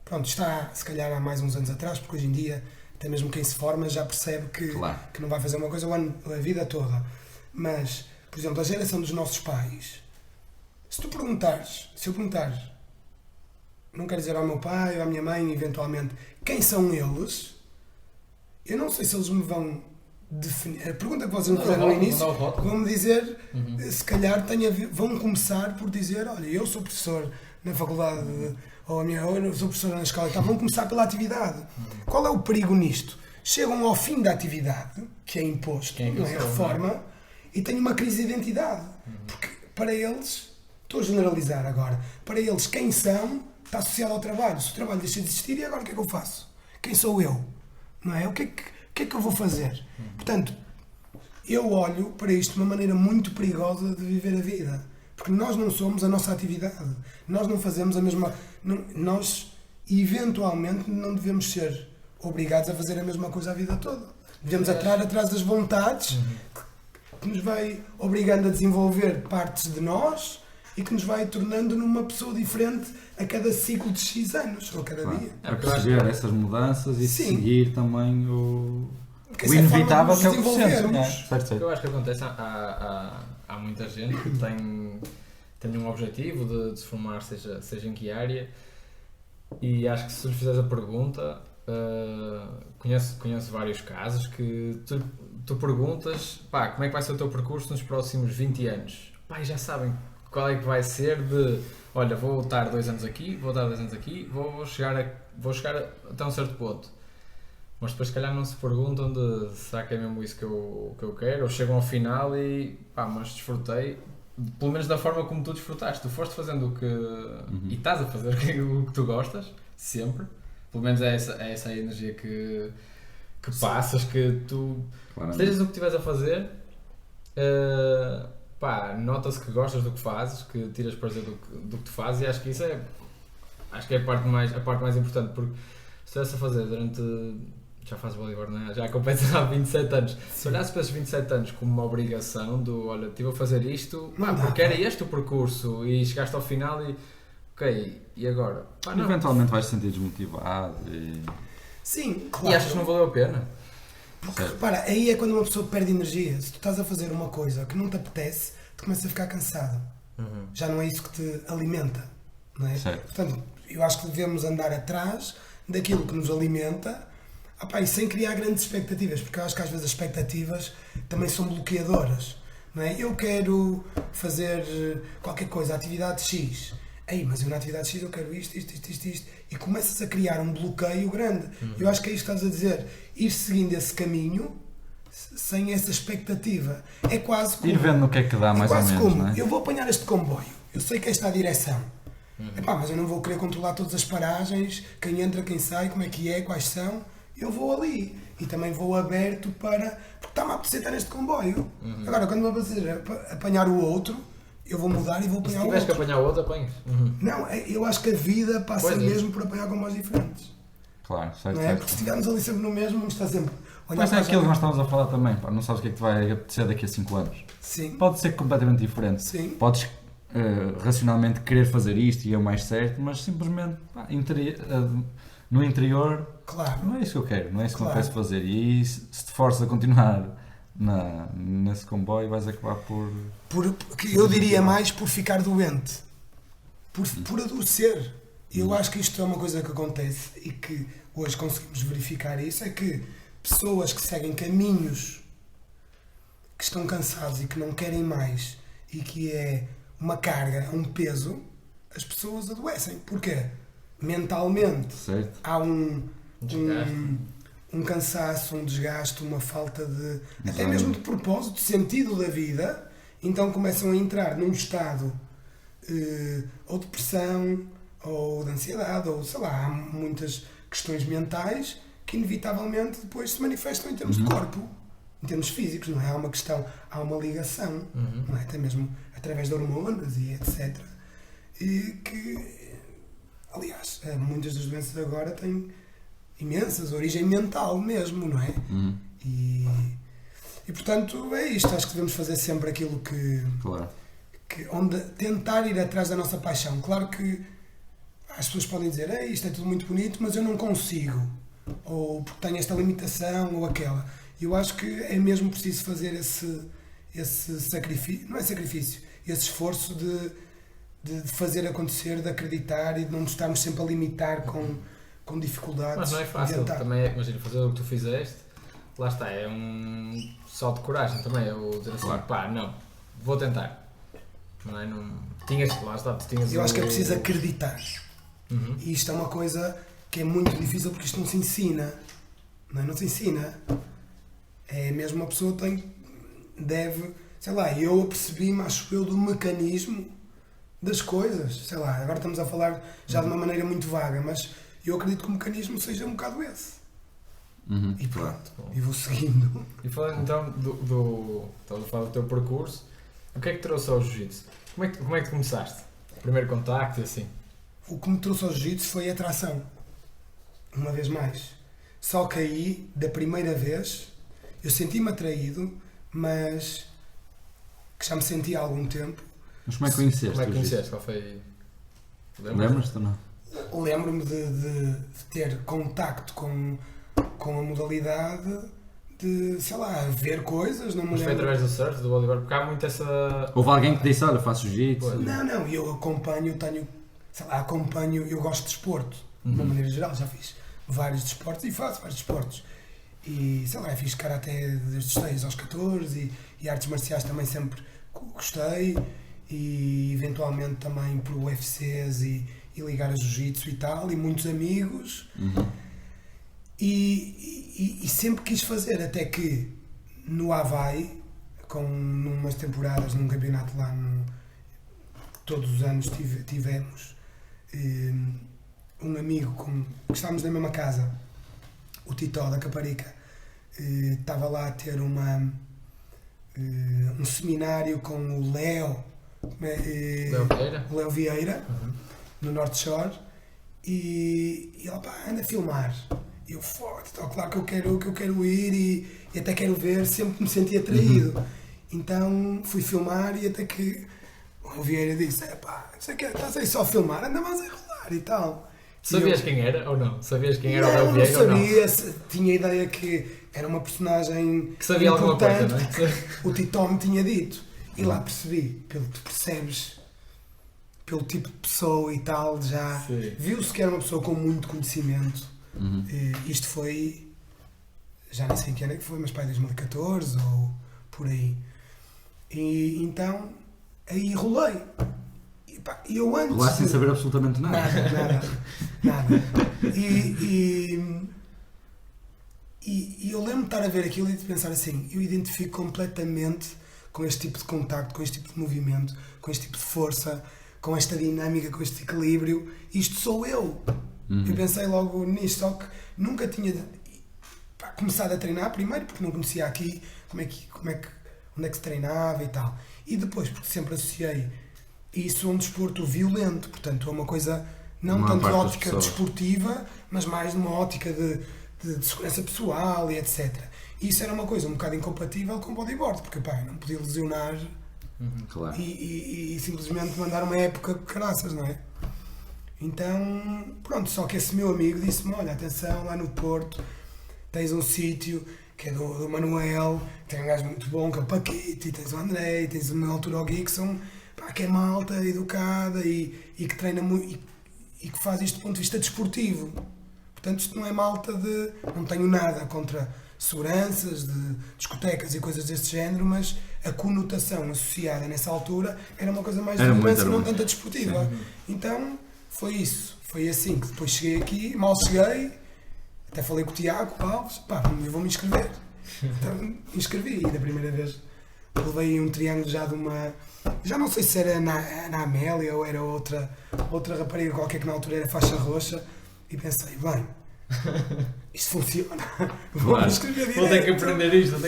Pronto, está se calhar há mais uns anos atrás, porque hoje em dia até mesmo quem se forma já percebe que não vai fazer uma coisa a vida toda. Mas, por exemplo, a geração dos nossos pais, se eu perguntar, não quero dizer ao meu pai ou à minha mãe, eventualmente, quem são eles, eu não sei se eles me vão definir. A pergunta que vocês me fizeram no início, vão-me dizer, se calhar vão começar por dizer, olha, eu sou professor na faculdade, ou eu sou professor na escola e tal, vão começar pela atividade. Qual é o perigo nisto? Chegam ao fim da atividade, que é imposto, não é? A reforma, e têm uma crise de identidade. Porque para eles, estou a generalizar agora, para eles quem são está associado ao trabalho. Se o trabalho deixa de existir, e agora o que é que eu faço? Quem sou eu? Não é? O que é que eu vou fazer? Portanto, eu olho para isto de uma maneira muito perigosa de viver a vida. Porque nós não somos a nossa atividade. Nós não fazemos a mesma... Nós, eventualmente, não devemos ser obrigados a fazer a mesma coisa a vida toda. Devemos atuar atrás das vontades que nos vai obrigando a desenvolver partes de nós e que nos vai tornando numa pessoa diferente a cada ciclo de X anos, ou a cada dia. A perceber essas mudanças e seguir também o inevitável que é o processo. Certo. Eu acho que acontece, há muita gente que tem um objetivo de se formar, seja em que área, e acho que se lhes fizeres a pergunta, conheço vários casos que tu perguntas, pá, como é que vai ser o teu percurso nos próximos 20 anos? Pá, já sabem qual é que vai ser de, olha, vou estar 2 anos aqui, vou estar 2 anos aqui, vou chegar até um certo ponto. Mas depois se calhar não se perguntam de será que é mesmo isso que eu quero, ou chegam ao final e pá, mas desfrutei, pelo menos da forma como tu desfrutaste, tu foste fazendo o que e estás a fazer o que tu gostas, sempre, pelo menos é essa a energia que passas, que tu estejas o que estiveres a fazer, pá, nota-se que gostas do que fazes, que tiras prazer do que tu fazes, e acho que isso é, acho que é a parte mais importante, porque se estivesse a fazer durante, já fazes voleibol, não é? Já competes há 27 anos, se olhasses para esses 27 anos como uma obrigação olha, estive a fazer isto, pá, porque era este o percurso, e chegaste ao final e, ok, e agora? Pá, não. Eventualmente vais te sentir desmotivado e... Sim, claro. E achas que não valeu a pena? Porque repara, aí é quando uma pessoa perde energia. Se tu estás a fazer uma coisa que não te apetece, tu começas a ficar cansado. Já não é isso que te alimenta, não é? Certo. Portanto, eu acho que devemos andar atrás daquilo que nos alimenta, e sem criar grandes expectativas, porque eu acho que às vezes as expectativas também são bloqueadoras, não é? Eu quero fazer qualquer coisa, atividade X. Mas eu na atividade X eu quero isto, e começas a criar um bloqueio grande. Eu acho que é isto que estás a dizer, ir seguindo esse caminho sem essa expectativa. É quase como... Ir vendo no que é que dá, mais ou menos, como, não é? eu vou apanhar este comboio, eu sei que esta é a direção, mas eu não vou querer controlar todas as paragens, quem entra, quem sai, como é que é, quais são, eu vou ali. E também vou aberto para... Porque está-me a apetecer estar neste comboio. Agora, quando vou fazer apanhar o outro, eu vou mudar e vou apanhar o outro. Se tiveres que apanhar o outro, apanhas. Não, eu acho que a vida passa mesmo por apanhar comboios diferentes. Claro, certo, Não é? Porque se estivermos ali sempre no mesmo, vamos estar sempre... Mas é aquilo que nós estamos a falar também, pá, não sabes o que é que te vai acontecer daqui a 5 anos. Sim. Pode ser completamente diferente. Sim. Podes racionalmente querer fazer isto e é o mais certo, mas simplesmente no interior Claro. não é isso que eu quero, não é isso que eu Claro. peço fazer. E se te forças a continuar nesse comboio, vais acabar por... Eu diria mais por ficar doente. Por adoecer. E eu acho que isto é uma coisa que acontece e que hoje conseguimos verificar isso, é que pessoas que seguem caminhos que estão cansados e que não querem mais e que é uma carga, um peso, as pessoas adoecem. Porquê? Mentalmente Certo. há um Desgaste. cansaço, um desgaste, uma falta de... até Exato. mesmo de propósito, de sentido da vida, então começam a entrar num estado ou de depressão, ou de ansiedade, ou sei lá, há muitas questões mentais que inevitavelmente depois se manifestam em termos de corpo, em termos físicos, não é? Há uma questão, há uma ligação, não é? Até mesmo através de hormonas e etc. E que, aliás, muitas das doenças agora têm imensas, origem mental mesmo, não é? E portanto é isto, acho que devemos fazer sempre aquilo Claro. onde tentar ir atrás da nossa paixão. Claro que as pessoas podem dizer, isto é tudo muito bonito, mas eu não consigo, ou porque tenho esta limitação ou aquela. Eu acho que é mesmo preciso fazer esse sacrifício, não é sacrifício, esse esforço de fazer acontecer, de acreditar e de não nos estarmos sempre a limitar com dificuldades. Mas não é fácil, também imagina, fazer o que tu fizeste, lá está, é um salto de coragem também, eu dizer assim, Claro. pá, não, vou tentar. Não é? Não, tinhas, lá está, tu tinhas Eu acho que é preciso acreditar. E isto é uma coisa que é muito difícil porque isto não se ensina. Não se ensina. É mesmo uma pessoa deve, sei lá, eu apercebi-me, acho eu, do mecanismo das coisas. Sei lá, agora estamos a falar já de uma maneira muito vaga, mas eu acredito que o mecanismo seja um bocado esse. E pronto, e vou seguindo. E falando então estás a falar do teu percurso, o que é que trouxe ao jiu-jitsu? Como é que tu começaste? Primeiro contacto e assim? O que me trouxe ao jiu-jitsu foi a atração. Uma vez mais. Só que aí, da primeira vez, eu senti-me atraído, mas que já me senti há algum tempo. Mas como é que conheceste? Como é que o jiu-jitsu? conheceste? Qual foi? Lembras-te ou não? Lembro-me de ter contacto com a modalidade de, sei lá, ver coisas, não me Mas foi lembro. através do surf, do voleibol, porque há muito essa... Houve alguém que te disse, olha, faço jiu-jitsu. Não, eu acompanho, eu gosto de desporto, de uma maneira geral, já fiz vários desportos e faço vários desportos. E, sei lá, fiz karaté desde os 6 aos 14 e artes marciais também sempre gostei e eventualmente também por UFCs e ligar a jiu-jitsu e tal, e muitos amigos. E sempre quis fazer, até que no Havaí, numas temporadas, num campeonato lá, todos os anos tivemos um amigo que estávamos na mesma casa, o Titó da Caparica, estava lá a ter um seminário com o Léo Léo Vieira? o Léo Vieira, Uhum. no North Shore, e ele, pá, anda a filmar. E eu, foda, então, claro que eu quero ir e até quero ver, sempre me senti atraído. Então fui filmar e até que o Léo Vieira disse, pá, não sei o que, estás aí só a filmar, anda mais a rolar e tal. Sabias quem era ou não? Sabias quem era o Não, Léo Vieira ou não? sabia, tinha a ideia que era uma personagem Que sabia alguma coisa, não importante, é? o Tito me tinha dito. E lá percebi, tu percebes, pelo tipo de pessoa e tal, já Sim. viu-se que era uma pessoa com muito conhecimento. Uhum. Isto foi, já nem sei em que ano é que foi, mas para 2014 ou por aí. E então, aí rolei. E pá, eu antes... Lá sem saber absolutamente nada. Nada. E eu lembro de estar a ver aquilo e de pensar assim, eu identifico completamente com este tipo de contacto, com este tipo de movimento, com este tipo de força, com esta dinâmica, com este equilíbrio. Isto sou eu. Eu pensei logo nisto, só que nunca tinha começado a treinar, primeiro porque não conhecia aqui onde é que se treinava e tal. E depois porque sempre associei isso a um desporto violento, portanto é uma coisa não tanto de ótica desportiva, mas mais de uma ótica de segurança pessoal e etc. E isso era uma coisa um bocado incompatível com o bodyboard, porque pá, eu não podia lesionar Claro. e simplesmente mandar uma época de caraças, não é? Então, pronto, só que esse meu amigo disse-me, olha, atenção, lá no Porto tens um sítio que é do Manuel, tem um gajo muito bom que é o Paquito, e tens o André, e tens o na altura o Gui, que são, pá, que é malta, educada e que treina muito e que faz isto do ponto de vista desportivo. Portanto, isto não é malta de... Não tenho nada contra seguranças, de discotecas e coisas desse género, mas a conotação associada nessa altura era uma coisa mais de violência, não tanta desportiva. Sim. Então, foi isso. Foi assim que depois cheguei aqui, mal cheguei, até falei com o Tiago Alves, pá, eu vou-me inscrever. Então, me inscrevi e da primeira vez levei um triângulo já de uma... Já não sei se era na Amélia ou era outra rapariga qualquer que na altura era faixa roxa, e pensei, bem, isto funciona, vou-me inscrever direto. Vou ter que aprender isto, não.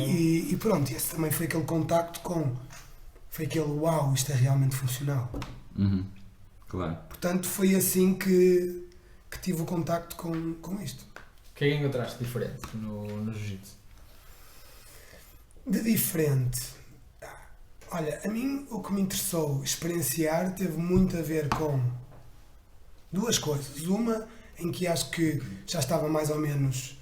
E pronto, esse também foi aquele contacto foi aquele uau, isto é realmente funcional. Claro. Portanto, foi assim que tive o contacto com isto. O que é que encontraste diferente no Jiu-Jitsu? De diferente, olha, a mim o que me interessou experienciar teve muito a ver com duas coisas. Uma, em que acho que já estava mais ou menos,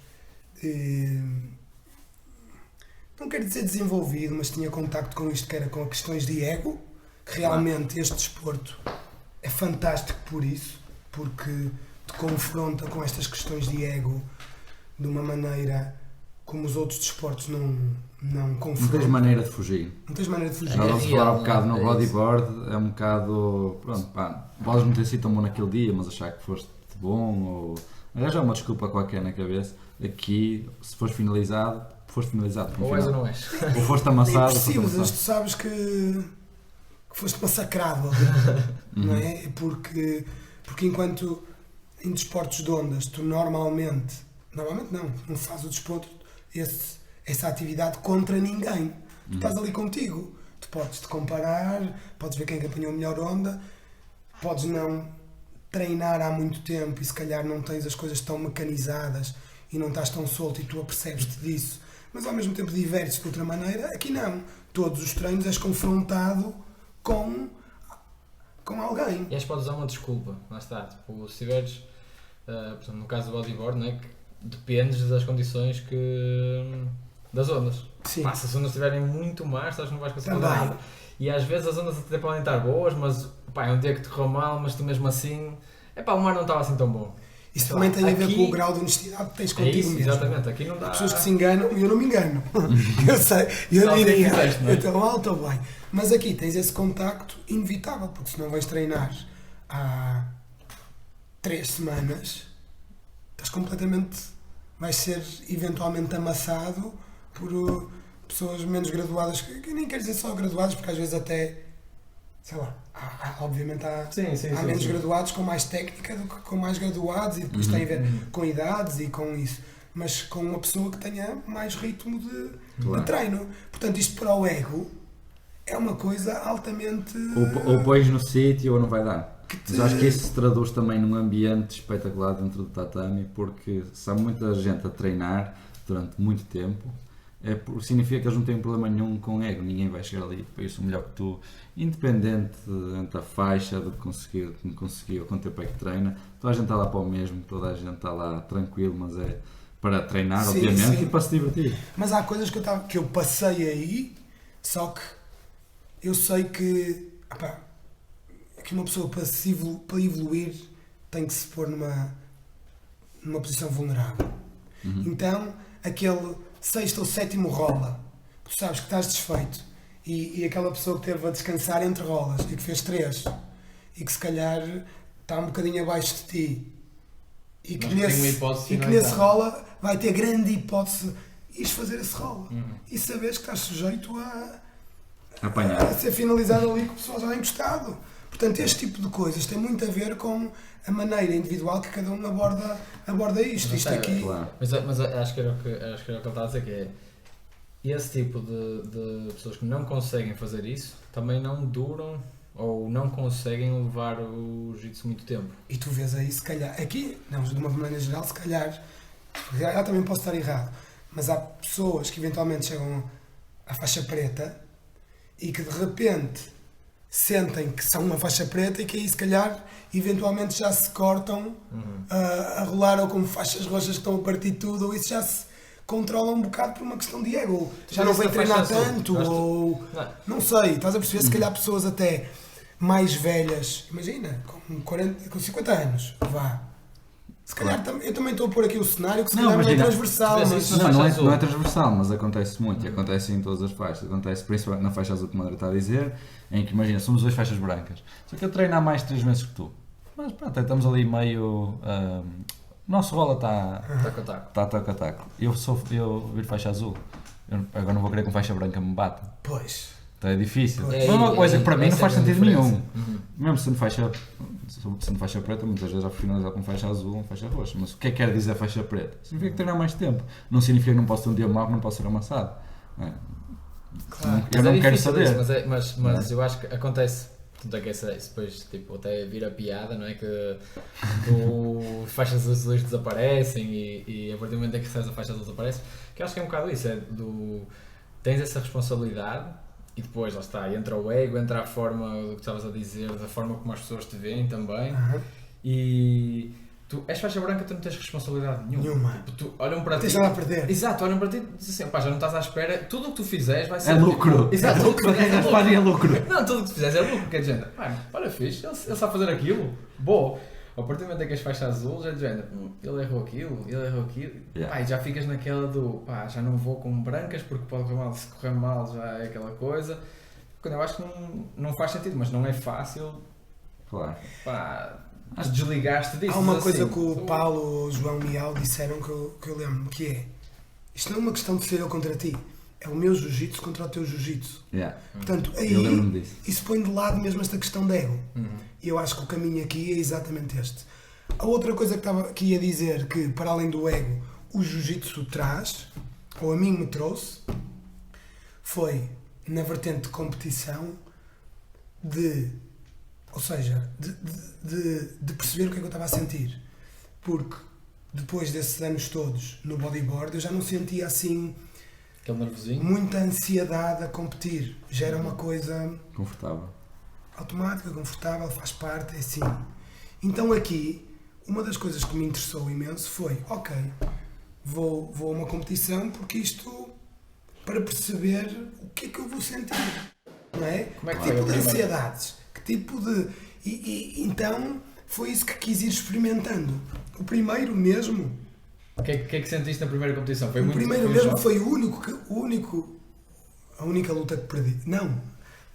não quero dizer desenvolvido, mas tinha contacto com isto, que era com questões de ego, que realmente este desporto é fantástico por isso, porque te confronta com estas questões de ego de uma maneira como os outros desportos não confrontam. Não tens maneira de fugir. Não tens maneira de fugir. Já vamos falar um bocado no é bodyboard, é um bocado, pronto, pá, podes não ter sido tão bom naquele dia, mas achar que foste bom, ou arranjar uma desculpa qualquer na cabeça. Aqui, se fores finalizado, foste finalizado. Ou és ou não és? Ou foste amassado, Nem ou foste precisas, amassado. tu sabes que foste massacrado, não é? Porque enquanto em desportos de ondas tu normalmente não fazes o desporto, essa atividade contra ninguém. Tu estás ali contigo. Tu podes te comparar, podes ver quem é que apanhou a melhor onda, podes não treinar há muito tempo e se calhar não tens as coisas tão mecanizadas e não estás tão solto e tu apercebes-te disso, mas ao mesmo tempo divertes de outra maneira. Aqui não. Todos os treinos és confrontado com alguém. E acho que podes usar uma desculpa, lá está, tipo, se tiveres, portanto, no caso do bodyboard, não é? Que dependes das condições das ondas. Sim. Pá, se as ondas estiverem muito más, sabes que não vais conseguir fazer Também. nada. E às vezes as ondas até podem estar boas, mas pá, é um dia que te correu mal, mas tu mesmo assim, o mar não estava assim tão bom. Isso também tem a ver Aqui- com o grau de honestidade que tens É contigo isso, mesmo. exatamente, aqui não dá. Há pessoas que se enganam e eu não me engano. Eu sei, eu Só o que é que diria, fizeste, não é? eu estou mal, estou bem. Mas aqui tens esse contacto inevitável, porque se não vais treinar há 3 semanas, estás completamente, vais ser eventualmente amassado por pessoas menos graduadas, que nem quero dizer só graduadas, porque às vezes até, sei lá, obviamente há menos graduados com mais técnica do que com mais graduados, e depois tem a ver com idades e com isso. mas com uma pessoa que tenha mais ritmo de Claro. treino. Portanto, isto para o ego é uma coisa altamente... Ou pões no sítio ou não vai dar. que te- Mas acho que isso se traduz também num ambiente espetacular dentro do tatame, porque se há muita gente a treinar durante muito tempo, significa que eles não têm problema nenhum com ego, ninguém vai chegar ali, eu sou melhor que tu, independente da faixa, do que conseguiu, quanto tempo é que treina, toda a gente está lá para o mesmo, toda a gente está lá tranquilo, mas é para treinar, Sim, obviamente, sim. e para se divertir. Mas há coisas que eu passei aí, só que eu sei que, que uma pessoa para evoluir tem que se pôr numa posição vulnerável. Uhum. Então, aquele 6º ou 7º rola, tu sabes que estás desfeito, e aquela pessoa que esteve a descansar entre rolas e que fez 3 e que se calhar está um bocadinho abaixo de ti e que, Mas que tem uma nesse, hipótese e que finalizada. nesse rola vai ter grande hipótese de ires fazer esse rola Uhum. e saberes que estás sujeito a Apanhar. ser finalizado ali com o pessoal já encostado. Portanto, este tipo de coisas tem muito a ver com a maneira individual que cada um aborda isto. Isto aqui. Claro. Mas acho que era o que ele estava a dizer, que é esse tipo de pessoas que não conseguem fazer isso também não duram ou não conseguem levar o jiu-jitsu muito tempo. E tu vês aí, se calhar, aqui, não, de uma maneira geral, se calhar, eu também posso estar errado, mas há pessoas que eventualmente chegam à faixa preta e que de repente sentem que são uma faixa preta e que aí, se calhar, eventualmente já se cortam a rolar ou com faixas roxas que estão a partir tudo, ou isso já se controla um bocado por uma questão de ego. Ou já não vem treinar tanto, ou não sei, estás a perceber? Se calhar pessoas até mais velhas, imagina, com 50 anos, vá. Se calhar eu também estou a pôr aqui o cenário que se calhar não é transversal, mas... Não é transversal, mas acontece muito, e acontece em todas as faixas. Acontece principalmente na faixa azul, como a André está a dizer, em que imagina, somos 2 faixas brancas, só que eu treino há mais de 3 meses que tu. Mas pronto, até estamos ali meio. Nosso rola está Taco a taco. taco a taco. Eu viro faixa azul. Eu agora não vou querer que com faixa branca me bata. Pois. Então é difícil. Pois. Mas é uma coisa que para mim não essa faz é a grande sentido nenhum. diferença. Uhum. Mesmo sendo faixa preta, muitas vezes já fui finalizar com faixa azul ou faixa roxa. Mas o que é que quer dizer faixa preta? Significa que treinar mais tempo. Não significa que não posso ter um dia mau, que não posso ser amassado. Claro. Eu não quero saber. Isso, mas eu acho que acontece. Tanto é que isso depois tipo, até vira piada, não é? Que as faixas azuis desaparecem e a partir do momento em que recebes a faixa azul desaparece, que eu acho que é um bocado isso, tens essa responsabilidade e depois, lá está, entra o ego, entra a forma do que estavas a dizer, da forma como as pessoas te veem também, e tu és faixa branca, tu não tens responsabilidade nenhuma. Tipo, tu olham para Não ti. tens nada a perder. Exato, olham para ti e dizem assim, pá, já não estás à espera, tudo o que tu fizeres vai ser. É lucro. Tipo, exato, tudo o que tu fizeres É lucro. Não, tudo o que tu fizeres é lucro, quer dizer, pá, olha fixe, ele sabe fazer aquilo, boa. A partir do momento em que és faixa azul, já dizendo, ele errou aquilo, Yeah. pá, e já ficas naquela do, pá, já não vou com brancas porque pode correr mal, se correr mal já é aquela coisa. Quando eu acho que não faz sentido, mas não é fácil, Claro. pá, tu desligaste disso. Há uma assim, coisa que o Paulo ou o João Mial disseram que eu lembro, que é: isto não é uma questão de ser eu contra ti, é o meu jiu-jitsu contra o teu jiu-jitsu. Yeah. Portanto, Eu aí lembro-me disso. isso põe de lado mesmo esta questão de ego. Uhum. E eu acho que o caminho aqui é exatamente este. A outra coisa que ia dizer, que para além do ego, o jiu-jitsu traz, ou a mim me trouxe, foi na vertente de competição, ou seja, de perceber o que é que eu estava a sentir. Porque depois desses anos todos no bodyboard, eu já não sentia assim Aquele nervosinho. muita ansiedade a competir. Já era uma coisa Confortável. automática, confortável, faz parte, é assim. Então aqui, uma das coisas que me interessou imenso foi, ok, vou a uma competição porque isto, para perceber o que é que eu vou sentir, não é? Como é que Que foi tipo a de primeira? ansiedades, que tipo de... E então foi isso que quis ir experimentando. O primeiro mesmo, O que é que sentiste na primeira competição? Foi o muito primeiro difícil? mesmo foi a única luta que perdi. Não,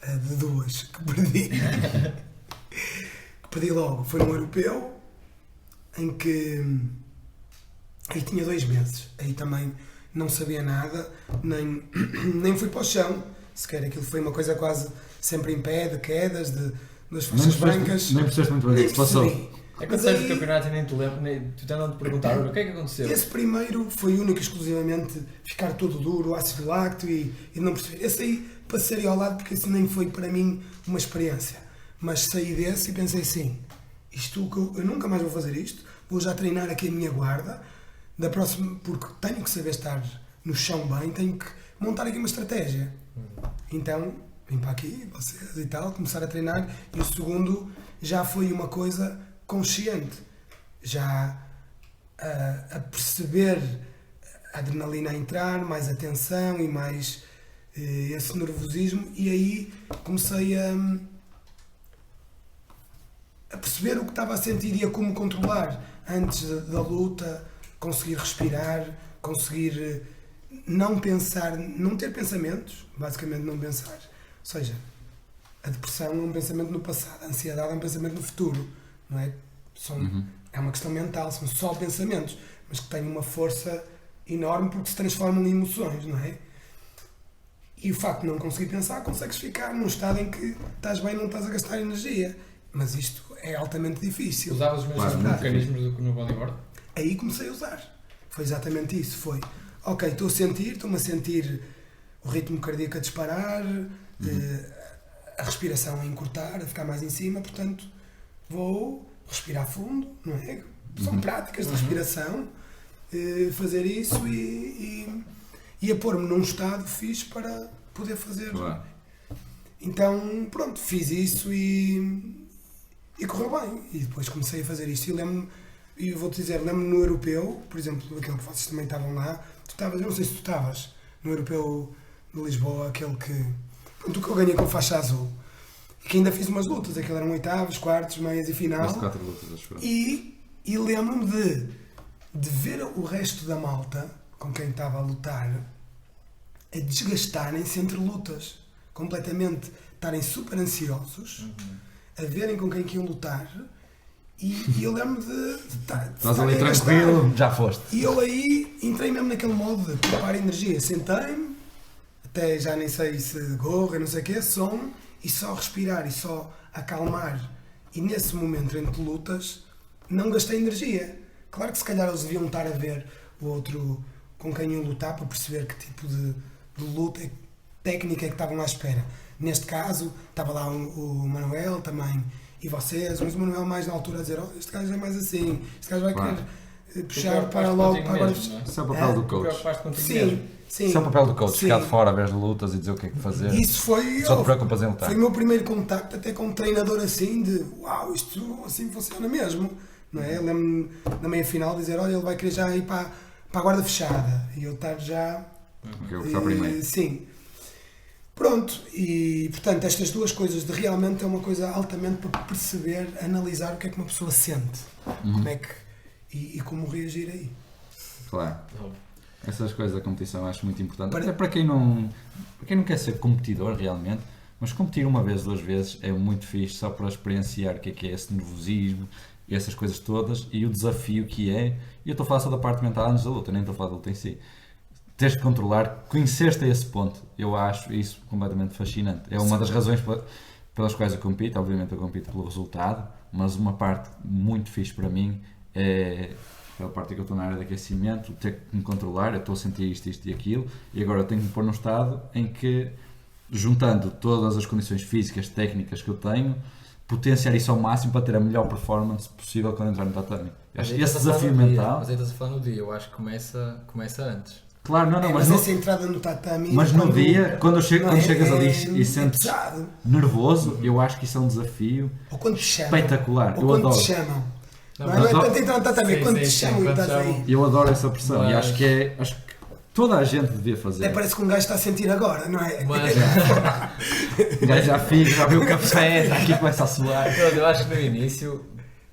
a de 2 que perdi. Que perdi logo. Foi no europeu, em que aí tinha 2 meses. Aí também não sabia nada, nem fui para o chão. Sequer aquilo foi uma coisa quase sempre em pé, de quedas, das faixas brancas. Nem percebeste muito bem o que é que se passou. É quando sais do campeonato e nem te lembro, tu estás a te perguntar o que é que aconteceu. Esse primeiro foi único e exclusivamente ficar todo duro, ácido lácteo e não perceber. Esse aí passei ao lado porque isso nem foi para mim uma experiência. Mas saí desse e pensei assim, eu nunca mais vou fazer isto, vou já treinar aqui a minha guarda, da próxima, porque tenho que saber estar no chão bem, tenho que montar aqui uma estratégia. Então, vim para aqui, vocês e tal, começar a treinar, e o segundo já foi uma coisa consciente, já a perceber a adrenalina a entrar, mais atenção e mais esse nervosismo, e aí comecei a perceber o que estava a sentir e a como controlar antes da luta, conseguir respirar, conseguir não pensar, não ter pensamentos, basicamente não pensar. Ou seja, a depressão é um pensamento no passado, a ansiedade é um pensamento no futuro, não é? É uma questão mental, são só pensamentos, mas que têm uma força enorme porque se transformam em emoções, não é? E o facto de não conseguir pensar, consegues ficar num estado em que estás bem, não estás a gastar energia. Mas isto é altamente difícil. Usavas os mesmos mecanismos do que no bodyboard? Aí comecei a usar. Foi exatamente isso. Foi, ok, estou-me a sentir o ritmo cardíaco a disparar, a respiração a encurtar, a ficar mais em cima, portanto, vou respirar fundo, não é? São práticas de respiração, fazer isso e a pôr-me num estado fixe para poder fazer. Claro. Então, pronto, fiz isso e correu bem. E depois comecei a fazer isto. E eu vou-te dizer, lembro-me no europeu, por exemplo, aquele que vocês também estavam lá, eu não sei se tu estavas, no europeu de Lisboa, aquele que, pronto, o que eu ganhei com faixa azul. E que ainda fiz umas lutas, aquilo eram oitavos, quartos, meias e final. Mais de 4 lutas, acho que E lembro-me de ver o resto da malta com quem estava a lutar a desgastarem-se entre lutas, completamente, estarem super ansiosos, a verem com quem que iam lutar, e eu lembro de estás ali tranquilo, já foste. E eu aí entrei mesmo naquele modo de poupar energia, sentei-me, até já nem sei se gorra, não sei o quê, som, e só respirar, e só acalmar, e nesse momento entre lutas não gastei energia. Claro que se calhar eles deviam estar a ver o outro com quem iam lutar para perceber que tipo de luta técnica é que estavam à espera. Neste caso, estava lá o Manuel também e vocês, mas o Manuel mais na altura a dizer, este gajo é mais assim, este gajo vai querer puxar para logo para agora. Isso é o papel do coach. Sim. Isso é o papel do coach, ficar de fora a ver as lutas e dizer o que é que fazer. Isso foi, só te preocupas em lutar. Foi o meu primeiro contacto até com um treinador assim de uau, isto assim funciona mesmo. Não é? Eu lembro-me na meia final dizer, olha, ele vai querer já ir para a guarda fechada e eu estar já. Eu vou primeiro. Sim. Pronto, e portanto estas duas coisas de realmente é uma coisa altamente para perceber, analisar o que é que uma pessoa sente, como é que e como reagir aí. Claro. Essas coisas da competição eu acho muito importante. Até para quem não quer ser competidor realmente, mas competir uma vez, duas vezes é muito fixe só para experienciar o que é esse nervosismo e essas coisas todas e o desafio que é. E eu estou a falar só da parte mental antes da luta, nem estou a falar da luta em si. Teres de controlar, conhecer-te a esse ponto, eu acho isso completamente fascinante. É uma das razões pelas quais eu compito. Obviamente eu compito pelo resultado, mas uma parte muito fixe para mim é pela parte que eu estou na área de aquecimento, ter que me controlar, eu estou a sentir isto e aquilo, e agora eu tenho que me pôr num estado em que, juntando todas as condições físicas, técnicas que eu tenho, potenciar isso ao máximo para ter a melhor performance possível quando entrar no tatame. Esse desafio mental... Mas aí estás a falar no dia, eu acho que começa antes. Claro, não, mas essa entrada no tatame... Mas no dia, quando chegas ali e sentes nervoso, eu acho que isso é um desafio espetacular. Ou quando te chamam. Não é tanto entrar no tatame, é quando te chamam e estás aí. Eu adoro essa pressão e acho que toda a gente devia fazer. Parece que um gajo está a sentir agora, não é? O gajo já fica, já viu o café, está aqui, começa a suar. Eu acho que no início...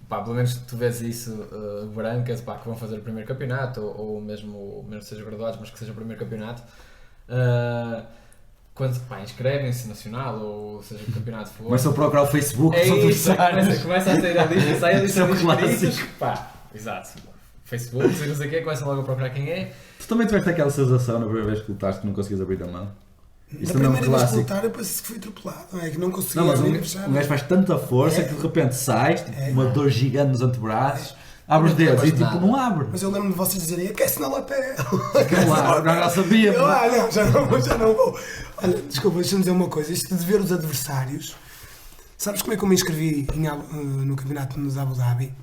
pelo menos tu vês isso, brancas, que vão fazer o primeiro campeonato, ou mesmo sejam graduados, mas que seja o primeiro campeonato, quando inscrevem-se nacional, ou seja o campeonato for... Começam a procurar o Facebook, começa a sair a lista, sai a lista de inscritos, exato, Facebook, não sei o quê, começam logo a procurar quem é. Tu também tiveste aquela sensação na primeira vez que lutaste que não conseguias abrir a mão? Isso Da também é um primeira vez que clássico. lutar, eu pensei que fui atropelado. Não é que não conseguia Não, mas abrir e fechar. um gajo faz tanta força É. que de repente sais, tipo, É. uma dor gigante nos antebraços, abre os Não dedos e levas tipo nada. não abre. Mas eu lembro de vocês dizerem, aquece na lapela. Claro, nós já sabíamos. Eu, não, já não vou. Olha, desculpa, deixa-me dizer uma coisa. Isto de ver os adversários. Sabes como é que eu me inscrevi no campeonato nos Abu Dhabi?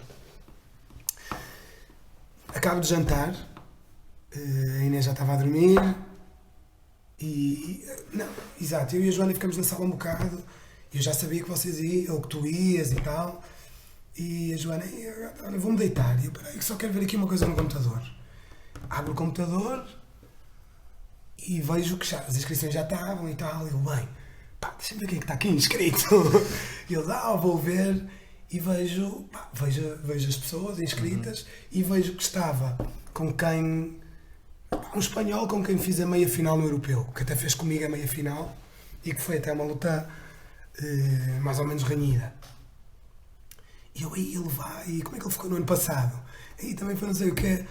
Acabo de jantar, a Inês já estava a dormir não, exato, eu e a Joana ficamos na sala um bocado e eu já sabia que vocês iam, ou que tu ias e tal, e a Joana, olha, vou-me deitar, e eu, peraí, que só quero ver aqui uma coisa no computador. Abro o computador e vejo que as inscrições já estavam e tal, e eu, bem, pá, deixa-me ver quem é que está aqui inscrito. E eu, vou ver, e vejo as pessoas inscritas e vejo que estava com quem, um espanhol com quem fiz a meia final no europeu, que até fez comigo a meia final e que foi até uma luta mais ou menos renhida. E eu, aí ele vai, e como é que ele ficou no ano passado? Aí também foi não sei o quê.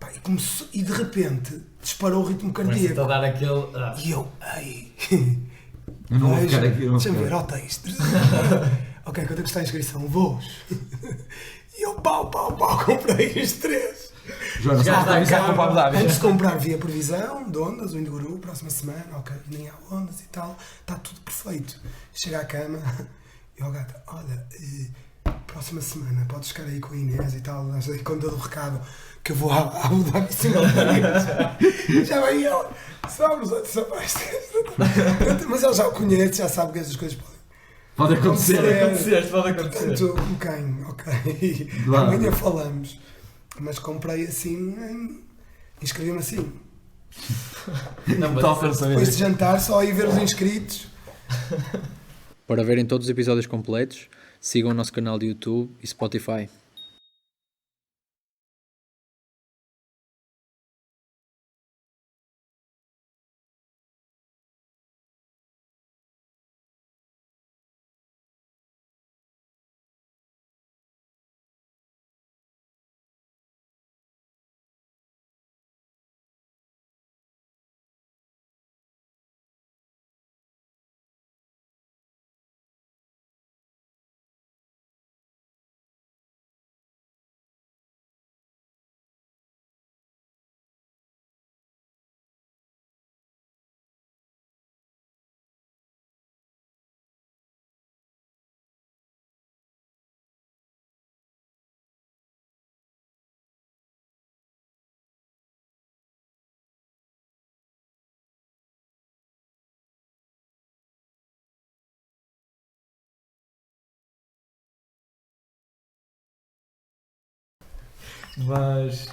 Pá, e, começou, e de repente disparou o ritmo Começa-te a cardíaco. dar aquele. E eu, ai. Eu não vou Vejo, ficar aqui. eu não vou Deixa-me ver, ficar. ó texto. Ok, quanto é que está a inscrição? Voos. E eu, pau, comprei os 3. Joana, só Chegaste à para cama. para Abu Dhabi. Antes de comprar via previsão, de ondas, o Indoguru, próxima semana, ok, nem há ondas e tal, está tudo perfeito. Chega à cama, e o gato, olha, próxima semana, podes ficar aí com a Inês e tal, dás aí conta do recado que eu vou a Abu Dhabi simultaneamente. Já vem ele, sabe os outros rapazes. Mas ele já o conhece, já sabe que essas coisas podem. Pode acontecer. Pode acontecer. Portanto, com quem? Ok. Claro. Amanhã falamos. Mas comprei assim, inscrevi-me assim. Não, mas Top a saber Depois de isso. jantar, só ir ver os inscritos. Para verem todos os episódios completos, sigam o nosso canal de YouTube e Spotify. Mas